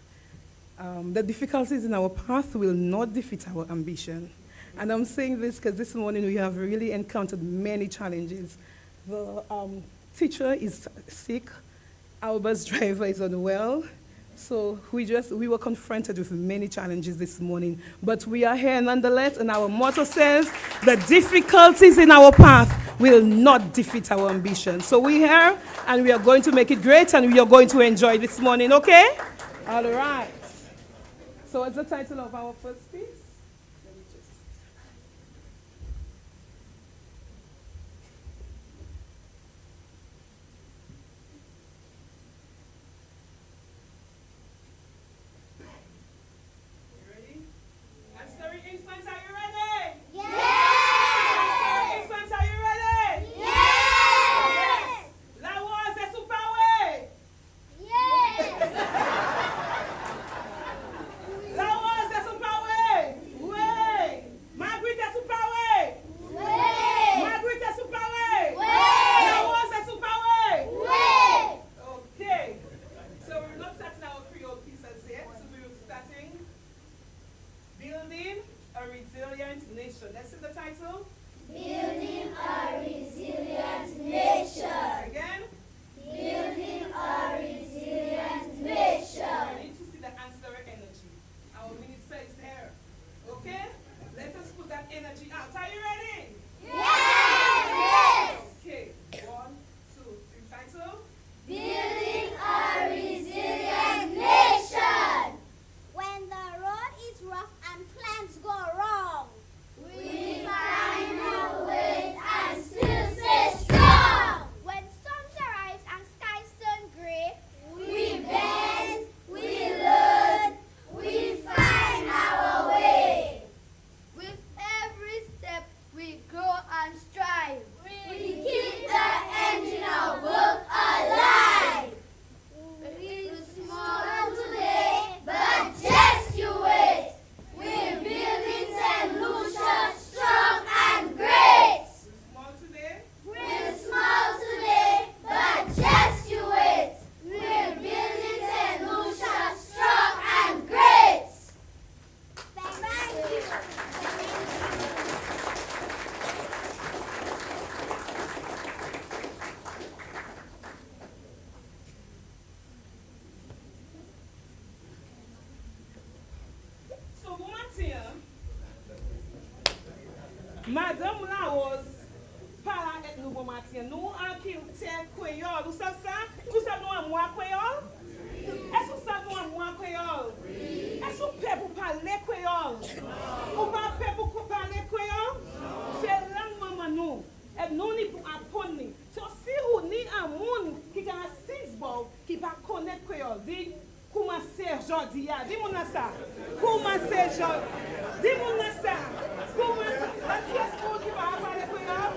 The difficulties in our path will not defeat our ambition. And I'm saying this because this morning we have really encountered many challenges. The teacher is sick, our bus driver is unwell, so we were confronted with many challenges this morning. But we are here nonetheless, and our motto says, the difficulties in our path will not defeat our ambition. So we're here, and we are going to make it great, and we are going to enjoy this morning, okay? All right. So what's the title of our first piece? Energy out. Are you ready? Yes! Yes! Okay. 1, Madame Laos, para et nouveau matin. Nous, en qui tient Kweyol. Vous savez ça? Vous savez nous à moi Kweyol? Est-ce que vous savez nous à moi Kweyol? Est-ce que vous pouvez vous parler Kweyol? Vous ne pouvez pas parler Kweyol? C'est langue maman nous. Et nous, ni pour apprendre. So, si vous ni un monde qui a un six-ball, qui va connaître Kweyol, dit, comment c'est aujourd'hui? Dis-moi ça. Comment c'est aujourd'hui? Dis-moi ça. Comment c'est? That's just all qui va parler Kweyol.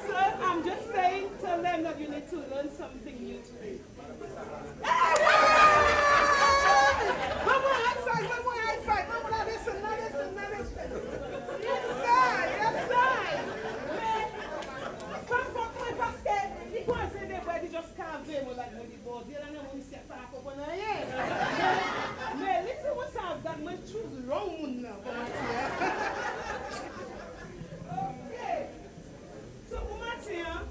So, I'm just saying to them that you need to learn something new today. Vamos outside. Vamos listen. Yes, sir. Parce que il commence des fois de just caver moi là dans les bords là on sait pas comprendre rien mais listen what's up that man choose wrong one là okay so pour matin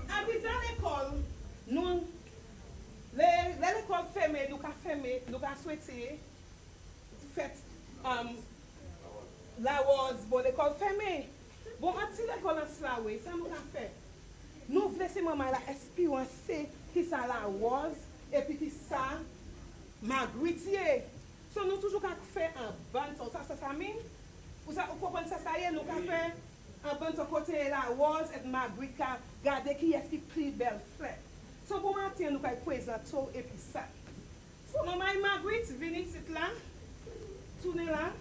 à l'école nous l'école fermée nous a souhaité fait la was bon l'école fermée. Bon, si l'école en cela, oui, ça nous a fait. Nous voulons ces moments là expérimenter qui ça la was et puis qui ça magritier. So nous toujours qu'à faire un bon ça mine. Vous comprenez ça y est nous qu'à faire un bon côté la was et magrit qu'à garder qui est qui plus belle fleur. So pour matin nous qu'à présenter et puis ça. So maman Magrit venez ici là. Tournez là.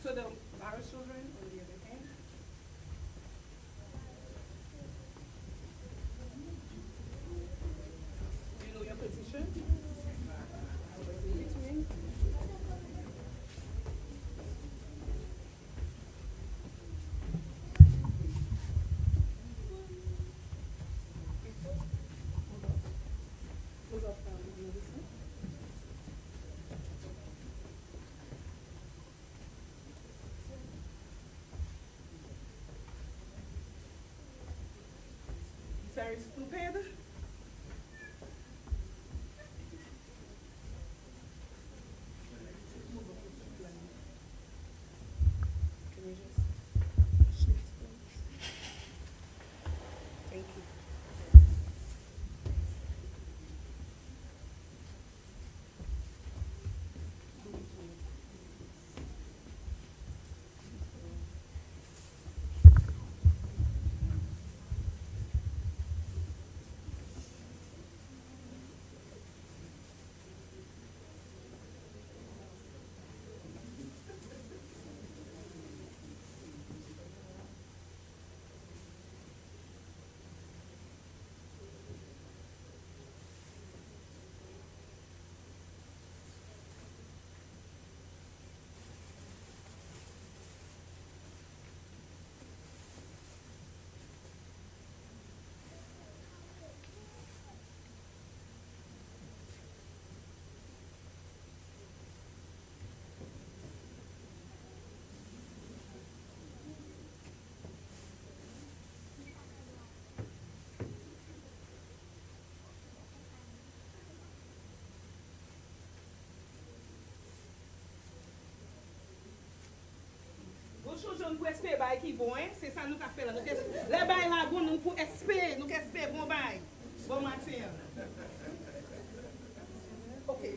So the our children on the other hand. Do you know your position? Between. Very stupid. Can you just shift things? Thank you. Children pour espérer bail qui bon hein c'est ça nous qu'a fait là les bail là bon nous pour espérer bon bail bon matin OK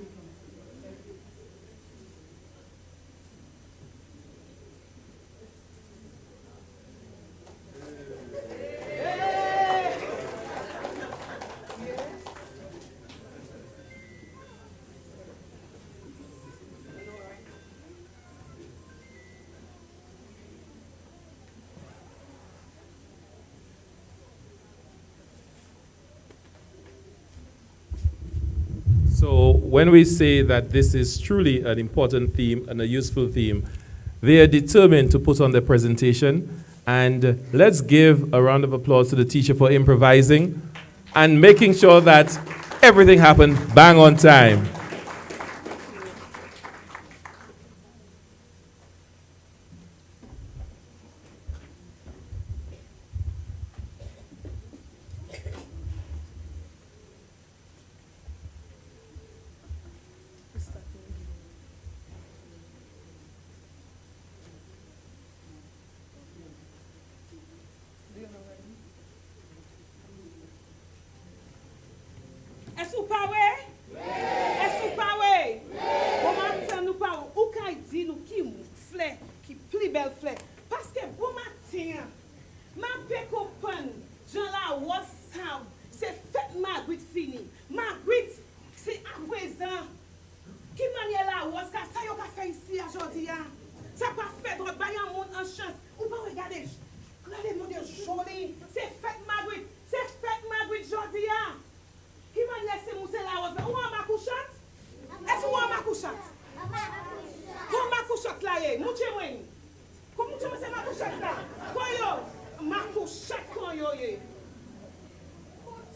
So when we say that this is truly an important theme and a useful theme, they are determined to put on their presentation. And let's give a round of applause to the teacher for improvising and making sure that everything happened bang on time. pas ouais? Est-ce que pas ouais? Bon matin nous pas ou kay di nous qui fleur, qui plus belle fleur. Parce que bon matin, ma pe comprendre, Jean la was savent, c'est fête Marguerite fini. Marguerite, c'est à présent. Qui manière la was ka ça yo ka fait ici aujourd'hui hein? Ça pas fait droit ba yon monde en chance. Ou pas regarder. Regardez mon Dieu joli, c'est fête Marguerite. C'est fête Marguerite aujourd'hui hein? Qui manière c'est monter la was. Ou en ma couchette? Est-ce ou en ma couchette? Comment ma couchette là est? Mouche moi. Comment tu me c'est ma couchette là? Koyo, ma couchette koyo est.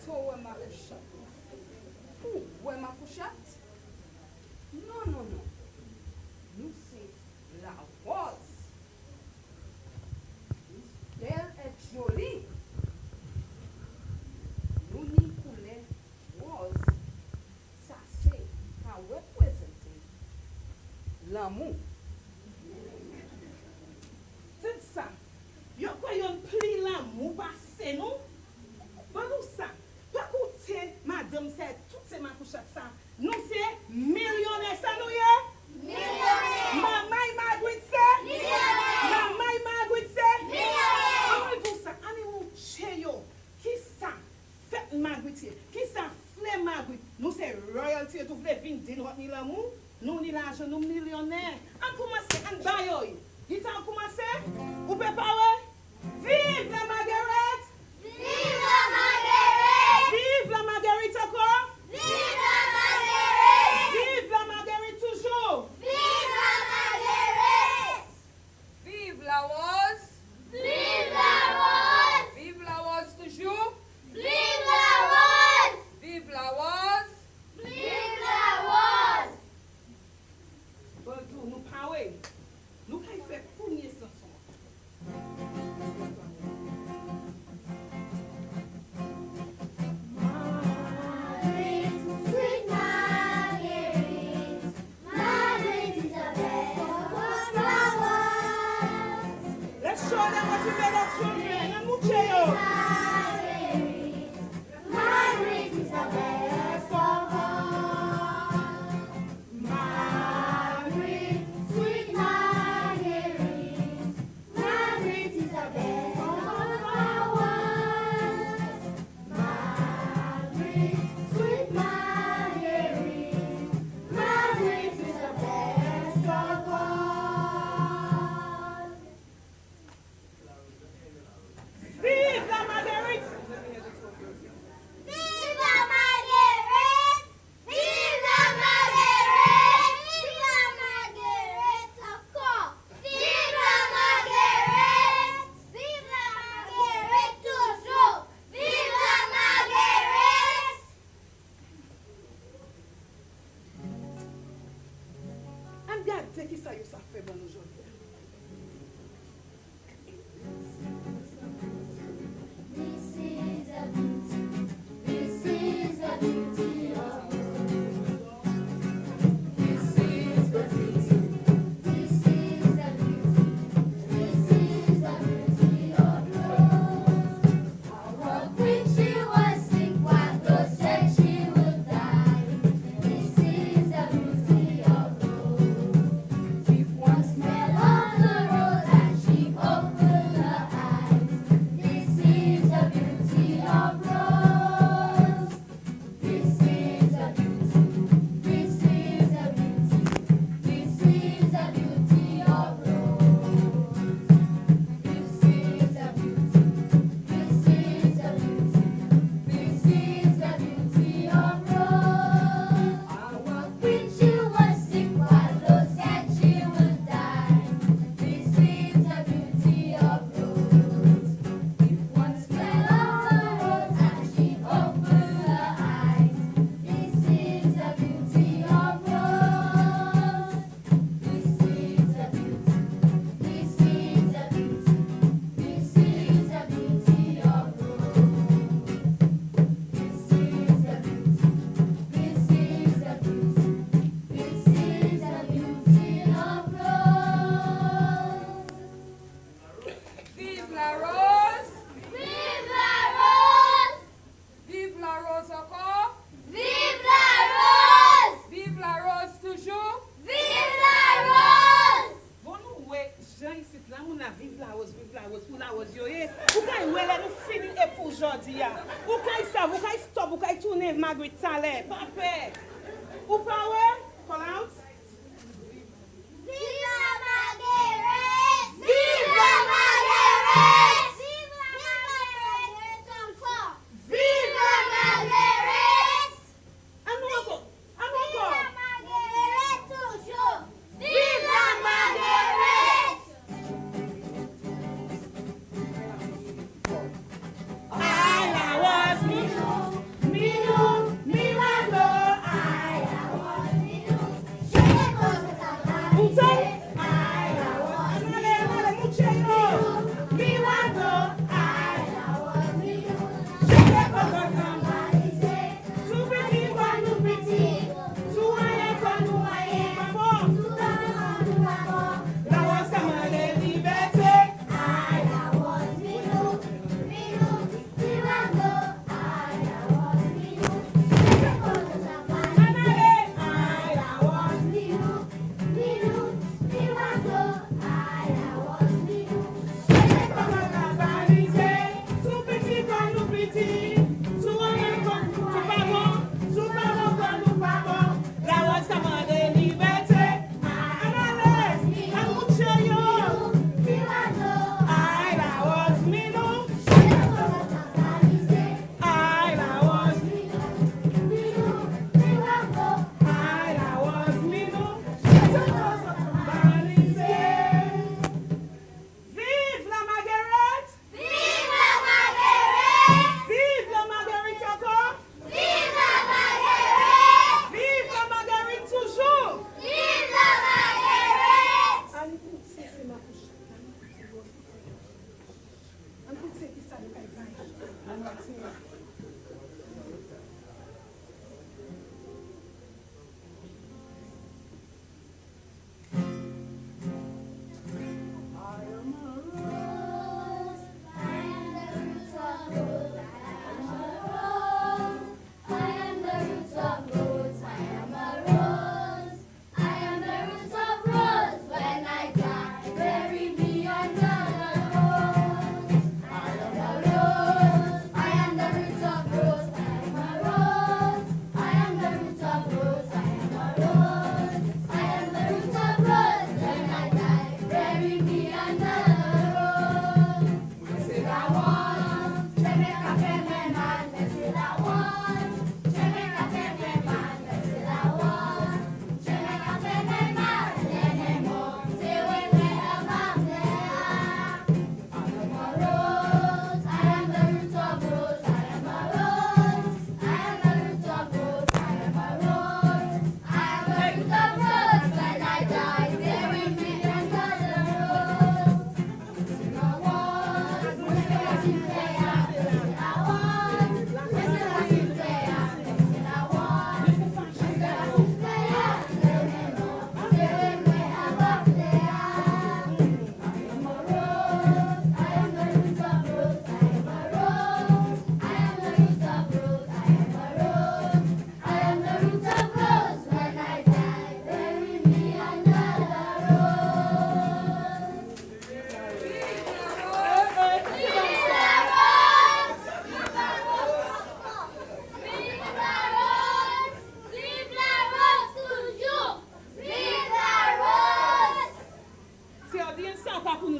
So ouais ma couchette. Où ouais ma couchette? Non, non, non. Nous c'est la rose. Elle est jolie. Nous n'y coulons rose. Ça c'est à représenter l'amour. C'est ça. Yo quoi yon pli l'amour passé non? Bon nous ça. Pas coûter madame c'est toutes ces ma couchette ça. Nous c'est millionnaire ça nous y millionnaire. Maman Marguerite c'est millionnaire. Maman Marguerite c'est millionnaire. On pour ça, on est yo. Qui ça? Fête Marguerite. Qui ça? Fleur Marguerite. Nous c'est royalty tout voulez venir dire ni l'amour, nous ni l'argent, nous millionnaire. On commence en bayoy. Il t'a commencé? Ou peut pas ouais? Vive la Marguerite! Vive la Marguerite! Vive la Marguerite encore! Vive la Marguerite! Vive la Marguerite toujours! Vive la Marguerite! Vive la rose. Vive la rose! Vive la rose toujours. Vive la rose! Vive la rose. Vive la rose! Bon, tout, nous pas ouais. Nous qui fait premier chanson. Marguerite, sweet Marguerite, Marguerite is the best of all flowers. Let's show them what you made of children. And mucho yo. Marguerite, Marguerite is the best of all. Marguerite, sweet Marguerite, Marguerite is the best of all flowers. Marguerite, sweet Marguerite, Marguerite is the best of all. Vive la Marguerite! Vive la Marguerite! Vive la Marguerite! Vive la Marguerite encore! Vive la Marguerite! Vive la Marguerite toujours! Vive la Marguerite! Regardez qui ça y est, ça fait bon aujourd'hui. This is a beauty. This is a beauty of This is the beauty. This is the beauty. This is the beauty of Rose. Our queen, she was sick, while those said she would die. This is the beauty of Rose. If one smell flowers, flowers, yo, eh? Ou ka y wele nou fini e pou jodi ya? Ou ka y sav, ou ka y stop, ou ka y tourne Margaret Tale? Pape! Ou pa we? Call out. Viva Margaret! Viva Margaret! Viva Margaret encore! Viva Margaret! Encore! Viva Margaret toujours! Viva Margaret! I was Minu, Milano, I was Minu. Cheia coisa Puta!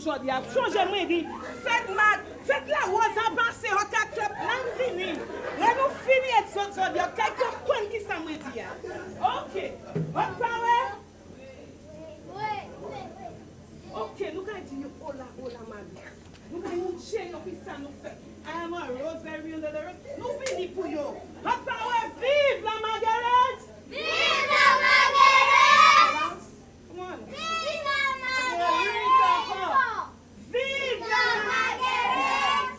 aujourd'hui. Changez moi dit faites la rose avancer au cap nan fini. Là nous finir aujourd'hui quelqu'un point qui ça me dit. OK. Votre power. OK, nous quand dit hola man. Nous quand nous change puis ça nous fait. I am a rosemary under the rose. Nous fini pour yo. Votre power vive la Margaret. Vive la Margaret! Come on. Vive la Margaret! Vive la Margaret!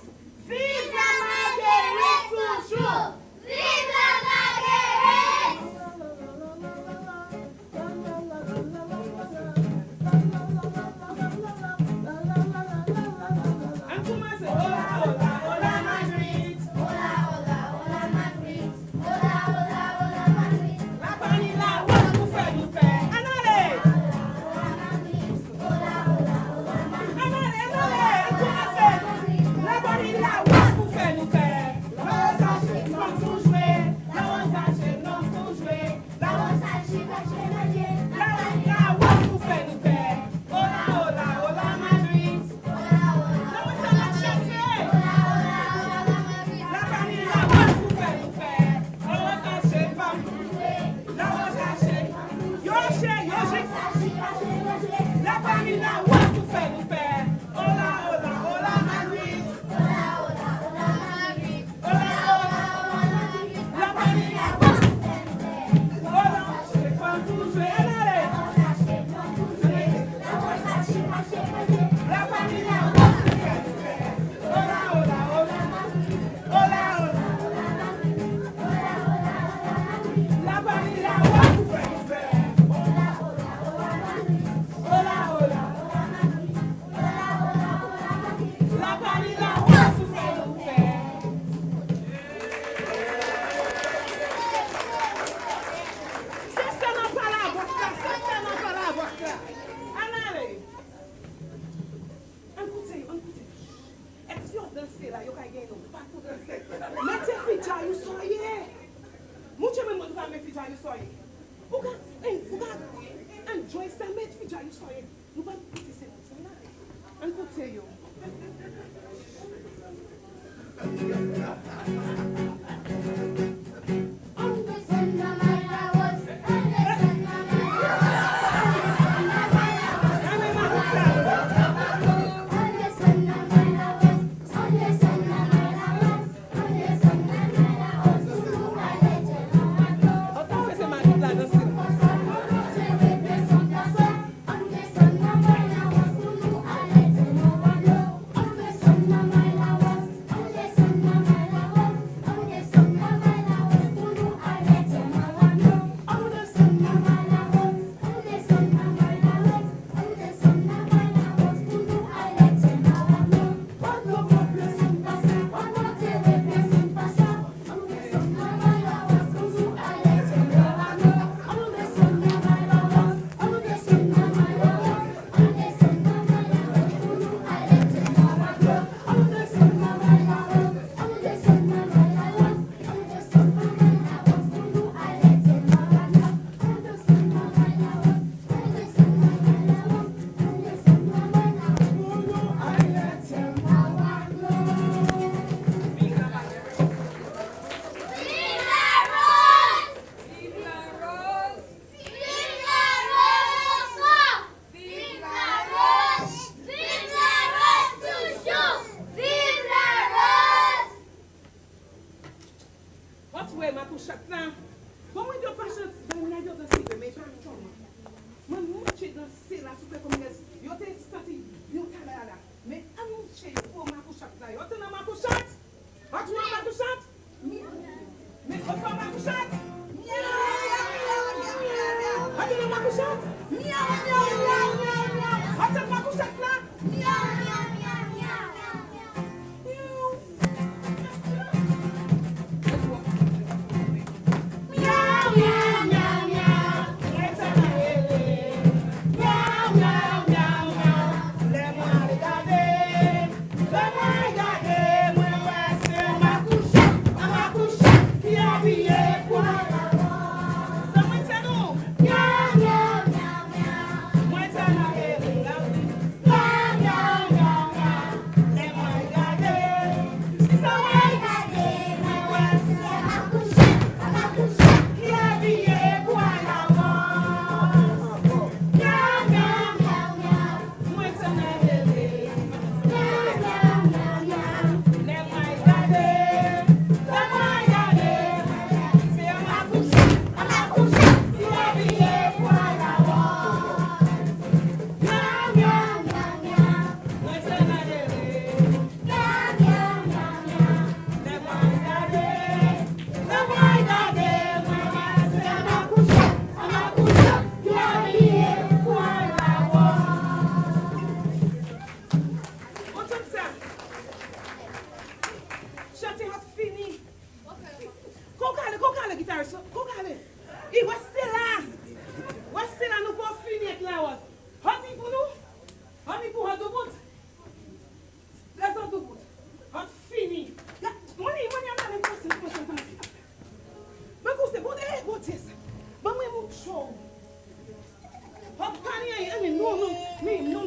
Vive la Margaret toujours! Vive la Margaret! And commence hola, hola, hola Margaret! Hola, hola, hola Margaret! tell you.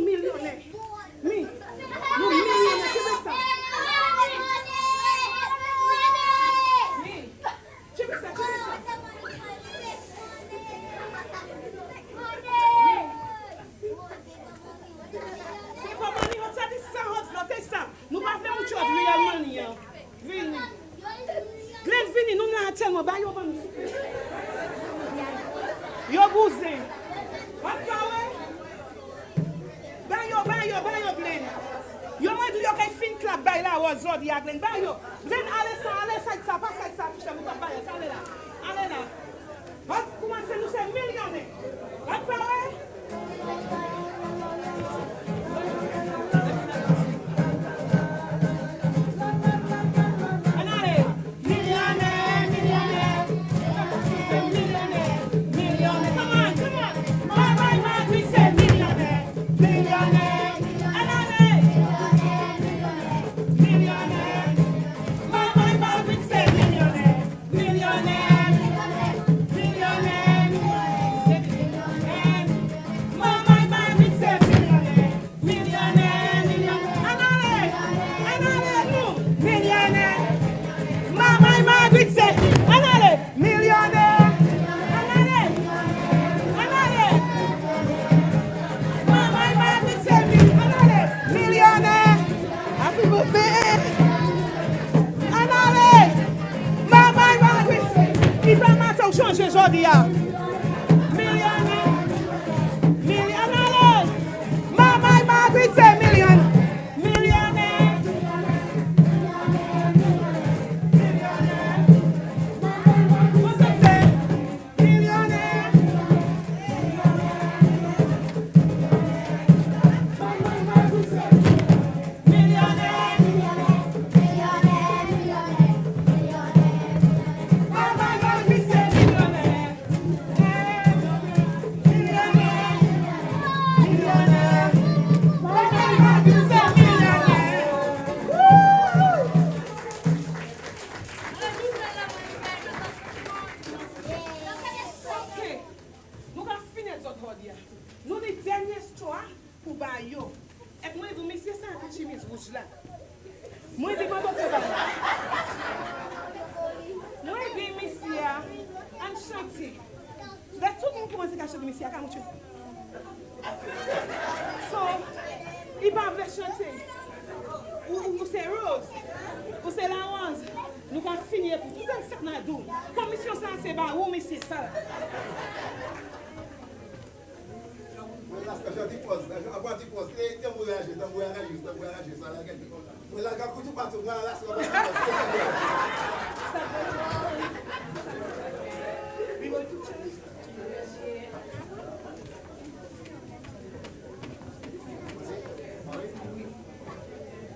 Millionaire. dia. Millionaire. Millionaire. Mama Margaret say million. Millionaire. What's that say? Millionaire. Ok, nous avons fini notre rodea. Nous les derniers histoires pour Bayo. Et moi, vous messieurs, ça un chemise rouge là. Moi, je dis moi, moi, je dis messieurs, en chantier. Là, tout le monde commence à chanter messieurs, quand tu. So, il va avec chanter. Ou c'est rose, ou c'est la rose. Nous allons finir pour tout ça dans le dos. Commission ça, c'est bas, ou mais c'est ça.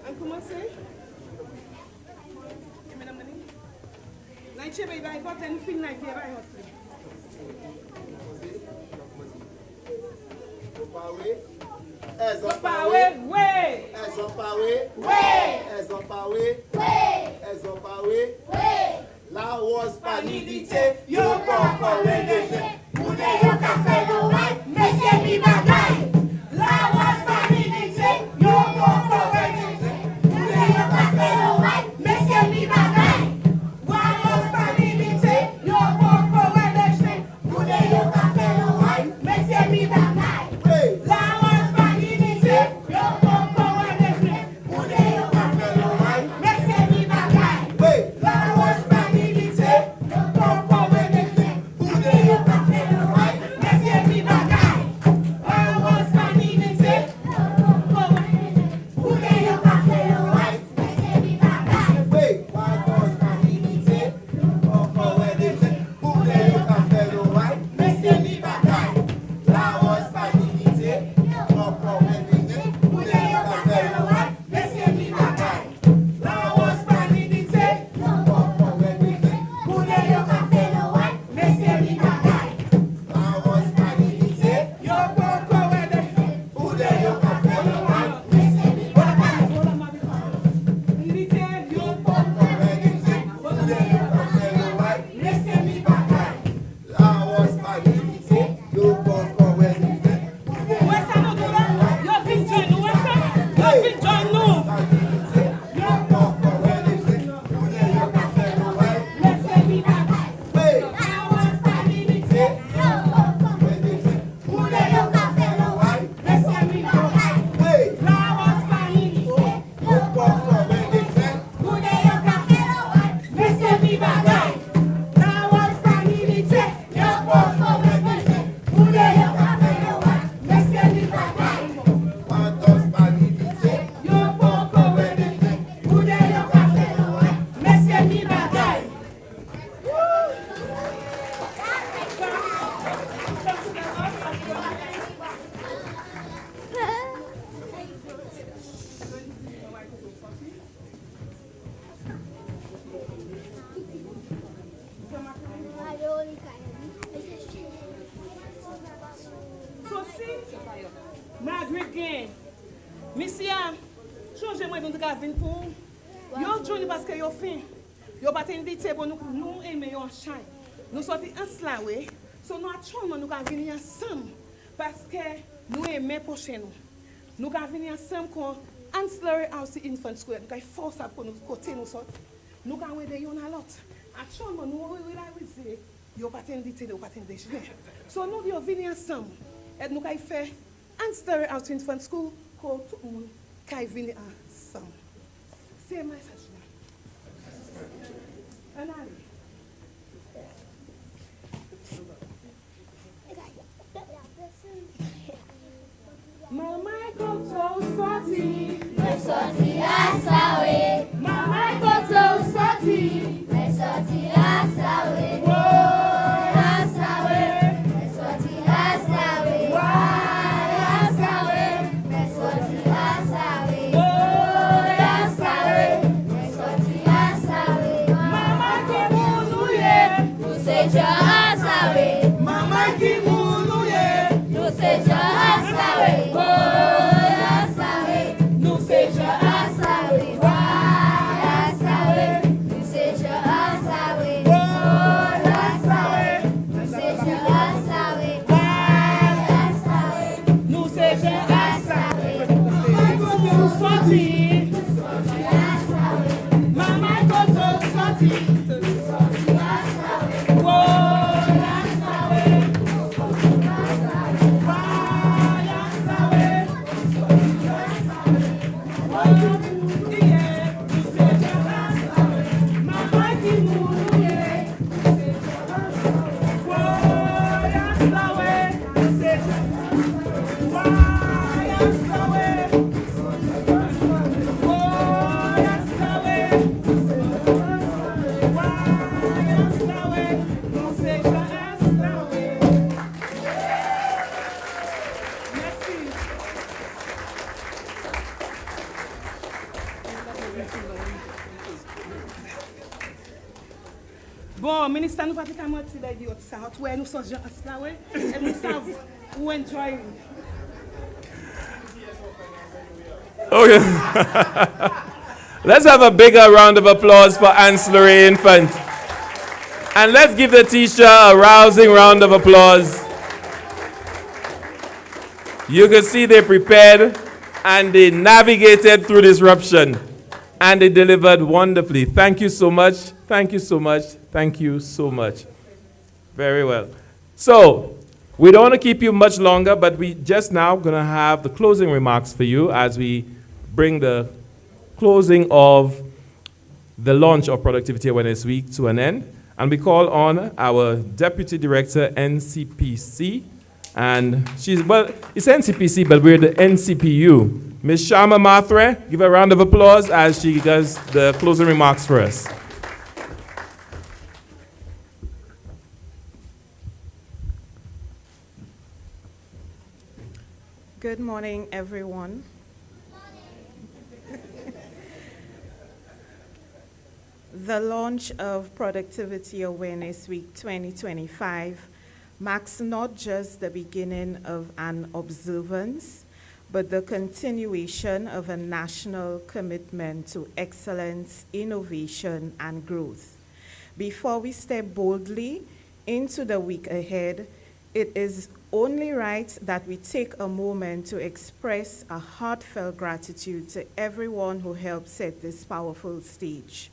On commence? Night baby, I got them feel night here by hospital. La was panidite, yo koko wedete, mune yo kafe no wai, mese mi bagay. La was panidite, yo koko wedete, mune yo kafe no wai, mese mi bagay. La was panidite, yo koko wedete, mune yo kafe no wai, mese mi bagay. La was panidite, yo koko wedete, mune yo kafe no wai, mese mi bagay. La was Margaret Gain. Monsieur, changez-moi dans le gazine pour. Yo journée parce que yo fin. Yo pas invité pour nous aimer en chai. Nous sortons ensemble ouais. So nous actuellement nous can venir ensemble parce que nous aimons prochain nous. Nous can venir ensemble comme Ancillary House Infant School. Nous can force pour nous côté nous sortir. Nous can aider yon a lot. Actuellement nous réaliser yo pas invité, yo pas déjeuner. So nous yo venir ensemble et nous can faire Ancillary House Infant School pour tout le monde qui venir ensemble. C'est un message là. Un allez. Mama go to Swati. Mesoti asawe. Mama go to Swati. Mesoti asawe. Whoa, Asawe. Mesoti asawe. Asawe. Mesoti asawe. whoa, Asawe. Mesoti asawe. Mama kimuluye. Nuseja asawe. Mama kimuluye. Nuseja asawe. Asawe. No seja Asawe. Asawe. Nuseja asawe. asawe. Nuseja asawe. Asawe. No seja asawe. Mama go to Swati. Mama go to Swati. Whoa, asawe. Bon, ministre, nous ne pouvons pas mentir les idiots. Ouais, nous sommes gens là, ouais. Et nous savons où enjoy. Okay. Let's have a bigger round of applause for Ancillary Infant. And let's give the teacher a rousing round of applause. You can see they prepared and they navigated through disruption and they delivered wonderfully. Thank you so much. Thank you so much. Thank you so much. Very well. So, we don't want to keep you much longer, but we just now going to have the closing remarks for you as we bring the closing of the launch of Productivity Awareness Week to an end. And we call on our Deputy Director, NCPC, and she's, well, it's NCPC, but we're the NCPU. Ms. Sharma Mathre, give her a round of applause as she does the closing remarks for us. Good morning, everyone. The launch of Productivity Awareness Week 2025 marks not just the beginning of an observance, but the continuation of a national commitment to excellence, innovation, and growth. Before we step boldly into the week ahead, it is only right that we take a moment to express a heartfelt gratitude to everyone who helped set this powerful stage.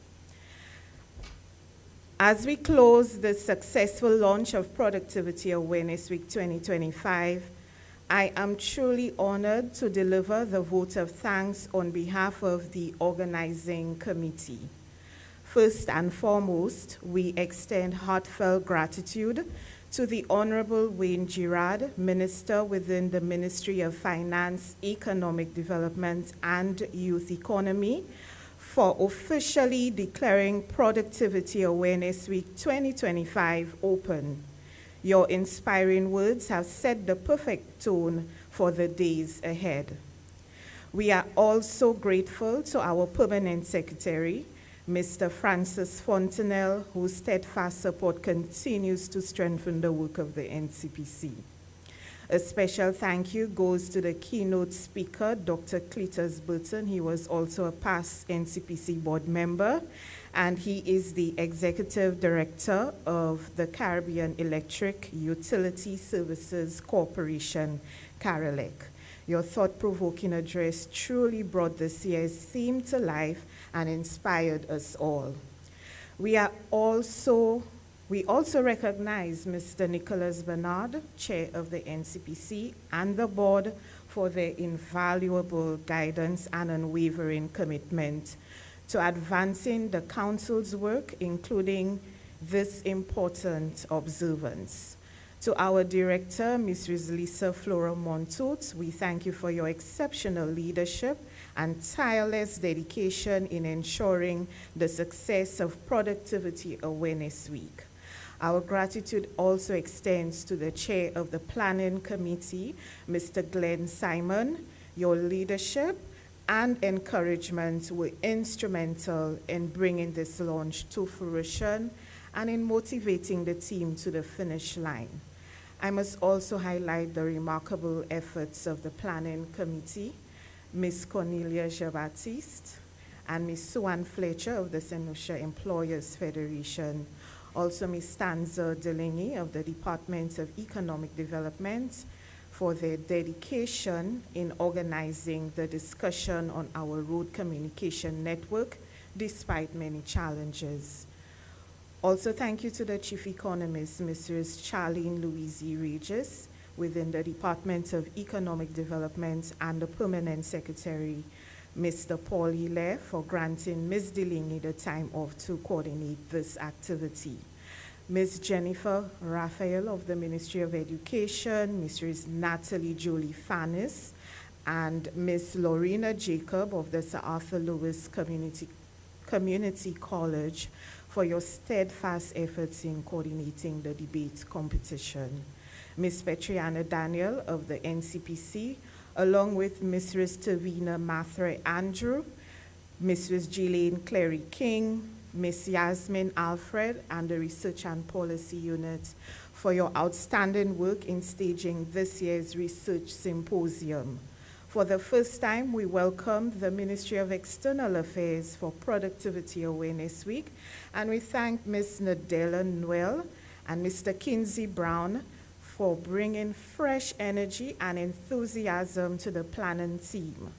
As we close the successful launch of Productivity Awareness Week 2025, I am truly honored to deliver the vote of thanks on behalf of the organizing committee. First and foremost, we extend heartfelt gratitude to the Honorable Wayne Girard, Minister within the Ministry of Finance, Economic Development, and Youth Economy, for officially declaring Productivity Awareness Week 2025 open. Your inspiring words have set the perfect tone for the days ahead. We are also grateful to our Permanent Secretary, Mr. Francis Fontenelle, whose steadfast support continues to strengthen the work of the NCPC. A special thank you goes to the keynote speaker, Dr. Cletus Burton. He was also a past NCPC board member, and he is the Executive Director of the Caribbean Electric Utility Services Corporation, CARELEC. Your thought-provoking address truly brought this year's theme to life and inspired us all. We also recognize Mr. Nicholas Bernard, Chair of the NCPC, and the board for their invaluable guidance and unwavering commitment to advancing the Council's work, including this important observance. To our director, Mrs. Lisa Flora Montot, we thank you for your exceptional leadership and tireless dedication in ensuring the success of Productivity Awareness Week. Our gratitude also extends to the chair of the Planning Committee, Mr. Glenn Simon. Your leadership and encouragement were instrumental in bringing this launch to fruition and in motivating the team to the finish line. I must also highlight the remarkable efforts of the Planning Committee, Ms. Cornelia Jean-Baptiste, and Ms. Suan Fletcher of the St. Lucia Employers Federation, also Ms. Stanza Delaney of the Department of Economic Development for their dedication in organizing the discussion on our road communication network despite many challenges. Also, thank you to the Chief Economist, Mrs. Charlene Louise Regis, within the Department of Economic Development, and the Permanent Secretary, Mr. Paul Hilaire, for granting Ms. Delaney the time off to coordinate this activity. Ms. Jennifer Raphael of the Ministry of Education, Mrs. Natalie Jolie Fannis, and Ms. Lorena Jacob of the Sir Arthur Lewis Community College for your steadfast efforts in coordinating the debate competition. Ms. Petriana Daniel of the NCPC, along with Mrs. Tavina Mathre Andrew, Mrs. Gillian Clary King, Ms. Yasmin Alfred, and the Research and Policy Unit for your outstanding work in staging this year's research symposium. For the first time, we welcome the Ministry of External Affairs for Productivity Awareness Week, and we thank Ms. Nadella Noel and Mr. Kinsey Brown for bringing fresh energy and enthusiasm to the planning team.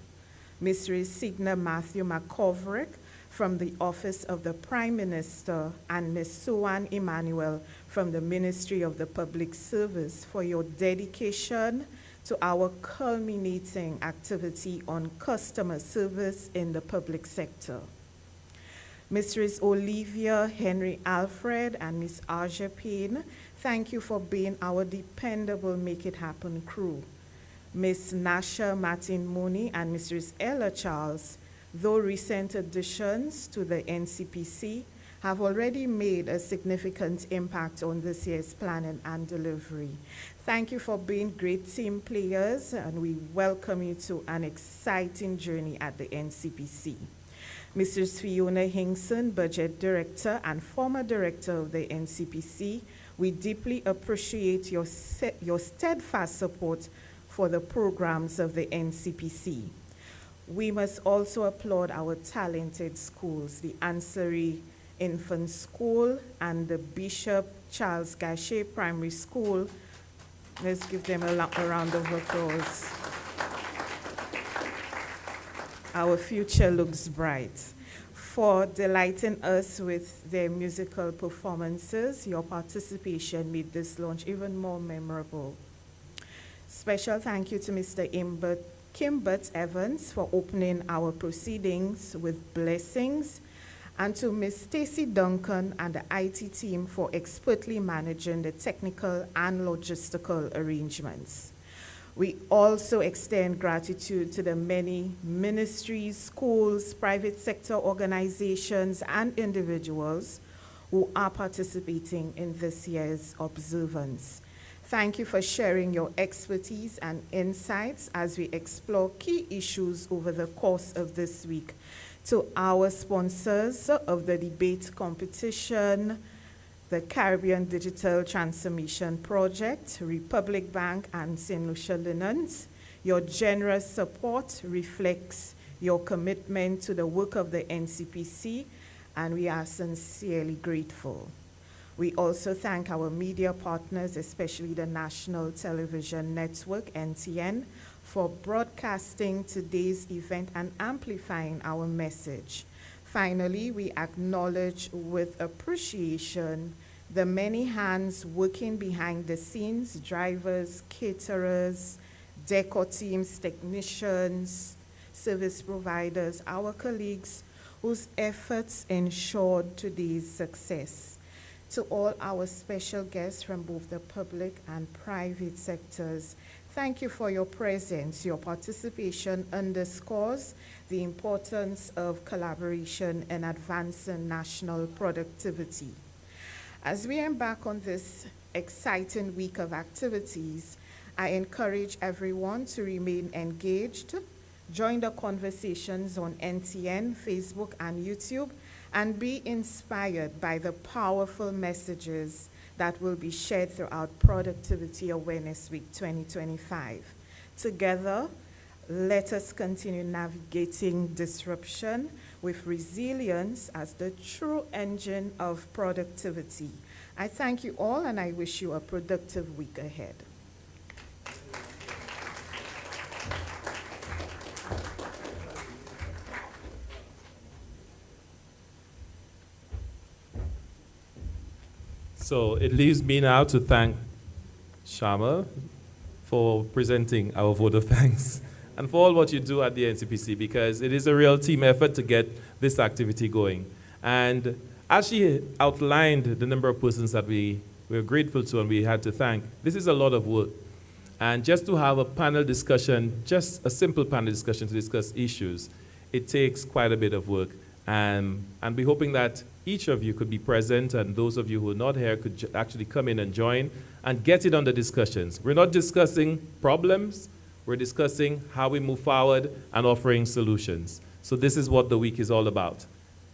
Ms. Resigna Matthew McCoverick from the Office of the Prime Minister, and Ms. Suan Emmanuel from the Ministry of the Public Service for your dedication to our culminating activity on customer service in the public sector. Mrs. Olivia Henry Alfred and Ms. Arja Payne, thank you for being our dependable Make It Happen crew. Ms. Nasha Martin Mooney and Mrs. Ella Charles, though recent additions to the NCPC, have already made a significant impact on this year's planning and delivery. Thank you for being great team players, and we welcome you to an exciting journey at the NCPC. Mrs. Fiona Hinkson, Budget Director and former Director of the NCPC, we deeply appreciate your steadfast support for the programs of the NCPC. We must also applaud our talented schools, the Ancillary Infant School and the Bishop Charles Gachet Primary School. Let's give them a round of applause. Our future looks bright. For delighting us with their musical performances, your participation made this launch even more memorable. Special thank you to Mr. Kimbert Evans for opening our proceedings with blessings, and to Ms. Stacy Duncan and the IT team for expertly managing the technical and logistical arrangements. We also extend gratitude to the many ministries, schools, private sector organizations, and individuals who are participating in this year's observance. Thank you for sharing your expertise and insights as we explore key issues over the course of this week. To our sponsors of the debate competition, the Caribbean Digital Transformation Project, Republic Bank, and St. Lucia Linens, your generous support reflects your commitment to the work of the NCPC, and we are sincerely grateful. We also thank our media partners, especially the National Television Network, NTN, for broadcasting today's event and amplifying our message. Finally, we acknowledge with appreciation the many hands working behind the scenes, drivers, caterers, decor teams, technicians, service providers, our colleagues whose efforts ensured today's success. To all our special guests from both the public and private sectors, thank you for your presence. Your participation underscores the importance of collaboration in advancing national productivity. As we embark on this exciting week of activities, I encourage everyone to remain engaged, join the conversations on NTN, Facebook, and YouTube, and be inspired by the powerful messages that will be shared throughout Productivity Awareness Week 2025. Together, let us continue navigating disruption with resilience as the true engine of productivity. I thank you all, and I wish you a productive week ahead. So it leaves me now to thank Shama for presenting our vote of thanks and for all what you do at the NCPC, because it is a real team effort to get this activity going. And as she outlined the number of persons that we're grateful to and we had to thank, this is a lot of work. And just to have a panel discussion, just a simple panel discussion to discuss issues, it takes quite a bit of work. And we're hoping that each of you could be present, and those of you who are not here could actually come in and join and get in on the discussions. We're not discussing problems, we're discussing how we move forward and offering solutions. So this is what the week is all about.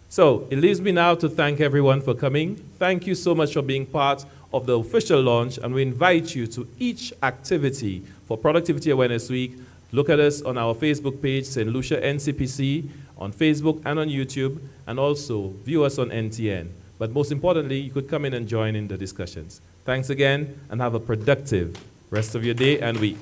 So it leaves me now to thank everyone for coming. Thank you so much for being part of the official launch, and we invite you to each activity for Productivity Awareness Week. Look at us on our Facebook page, St. Lucia NCPC, on Facebook and on YouTube, and also view us on NTN. But most importantly, you could come in and join in the discussions. Thanks again, and have a productive rest of your day and week.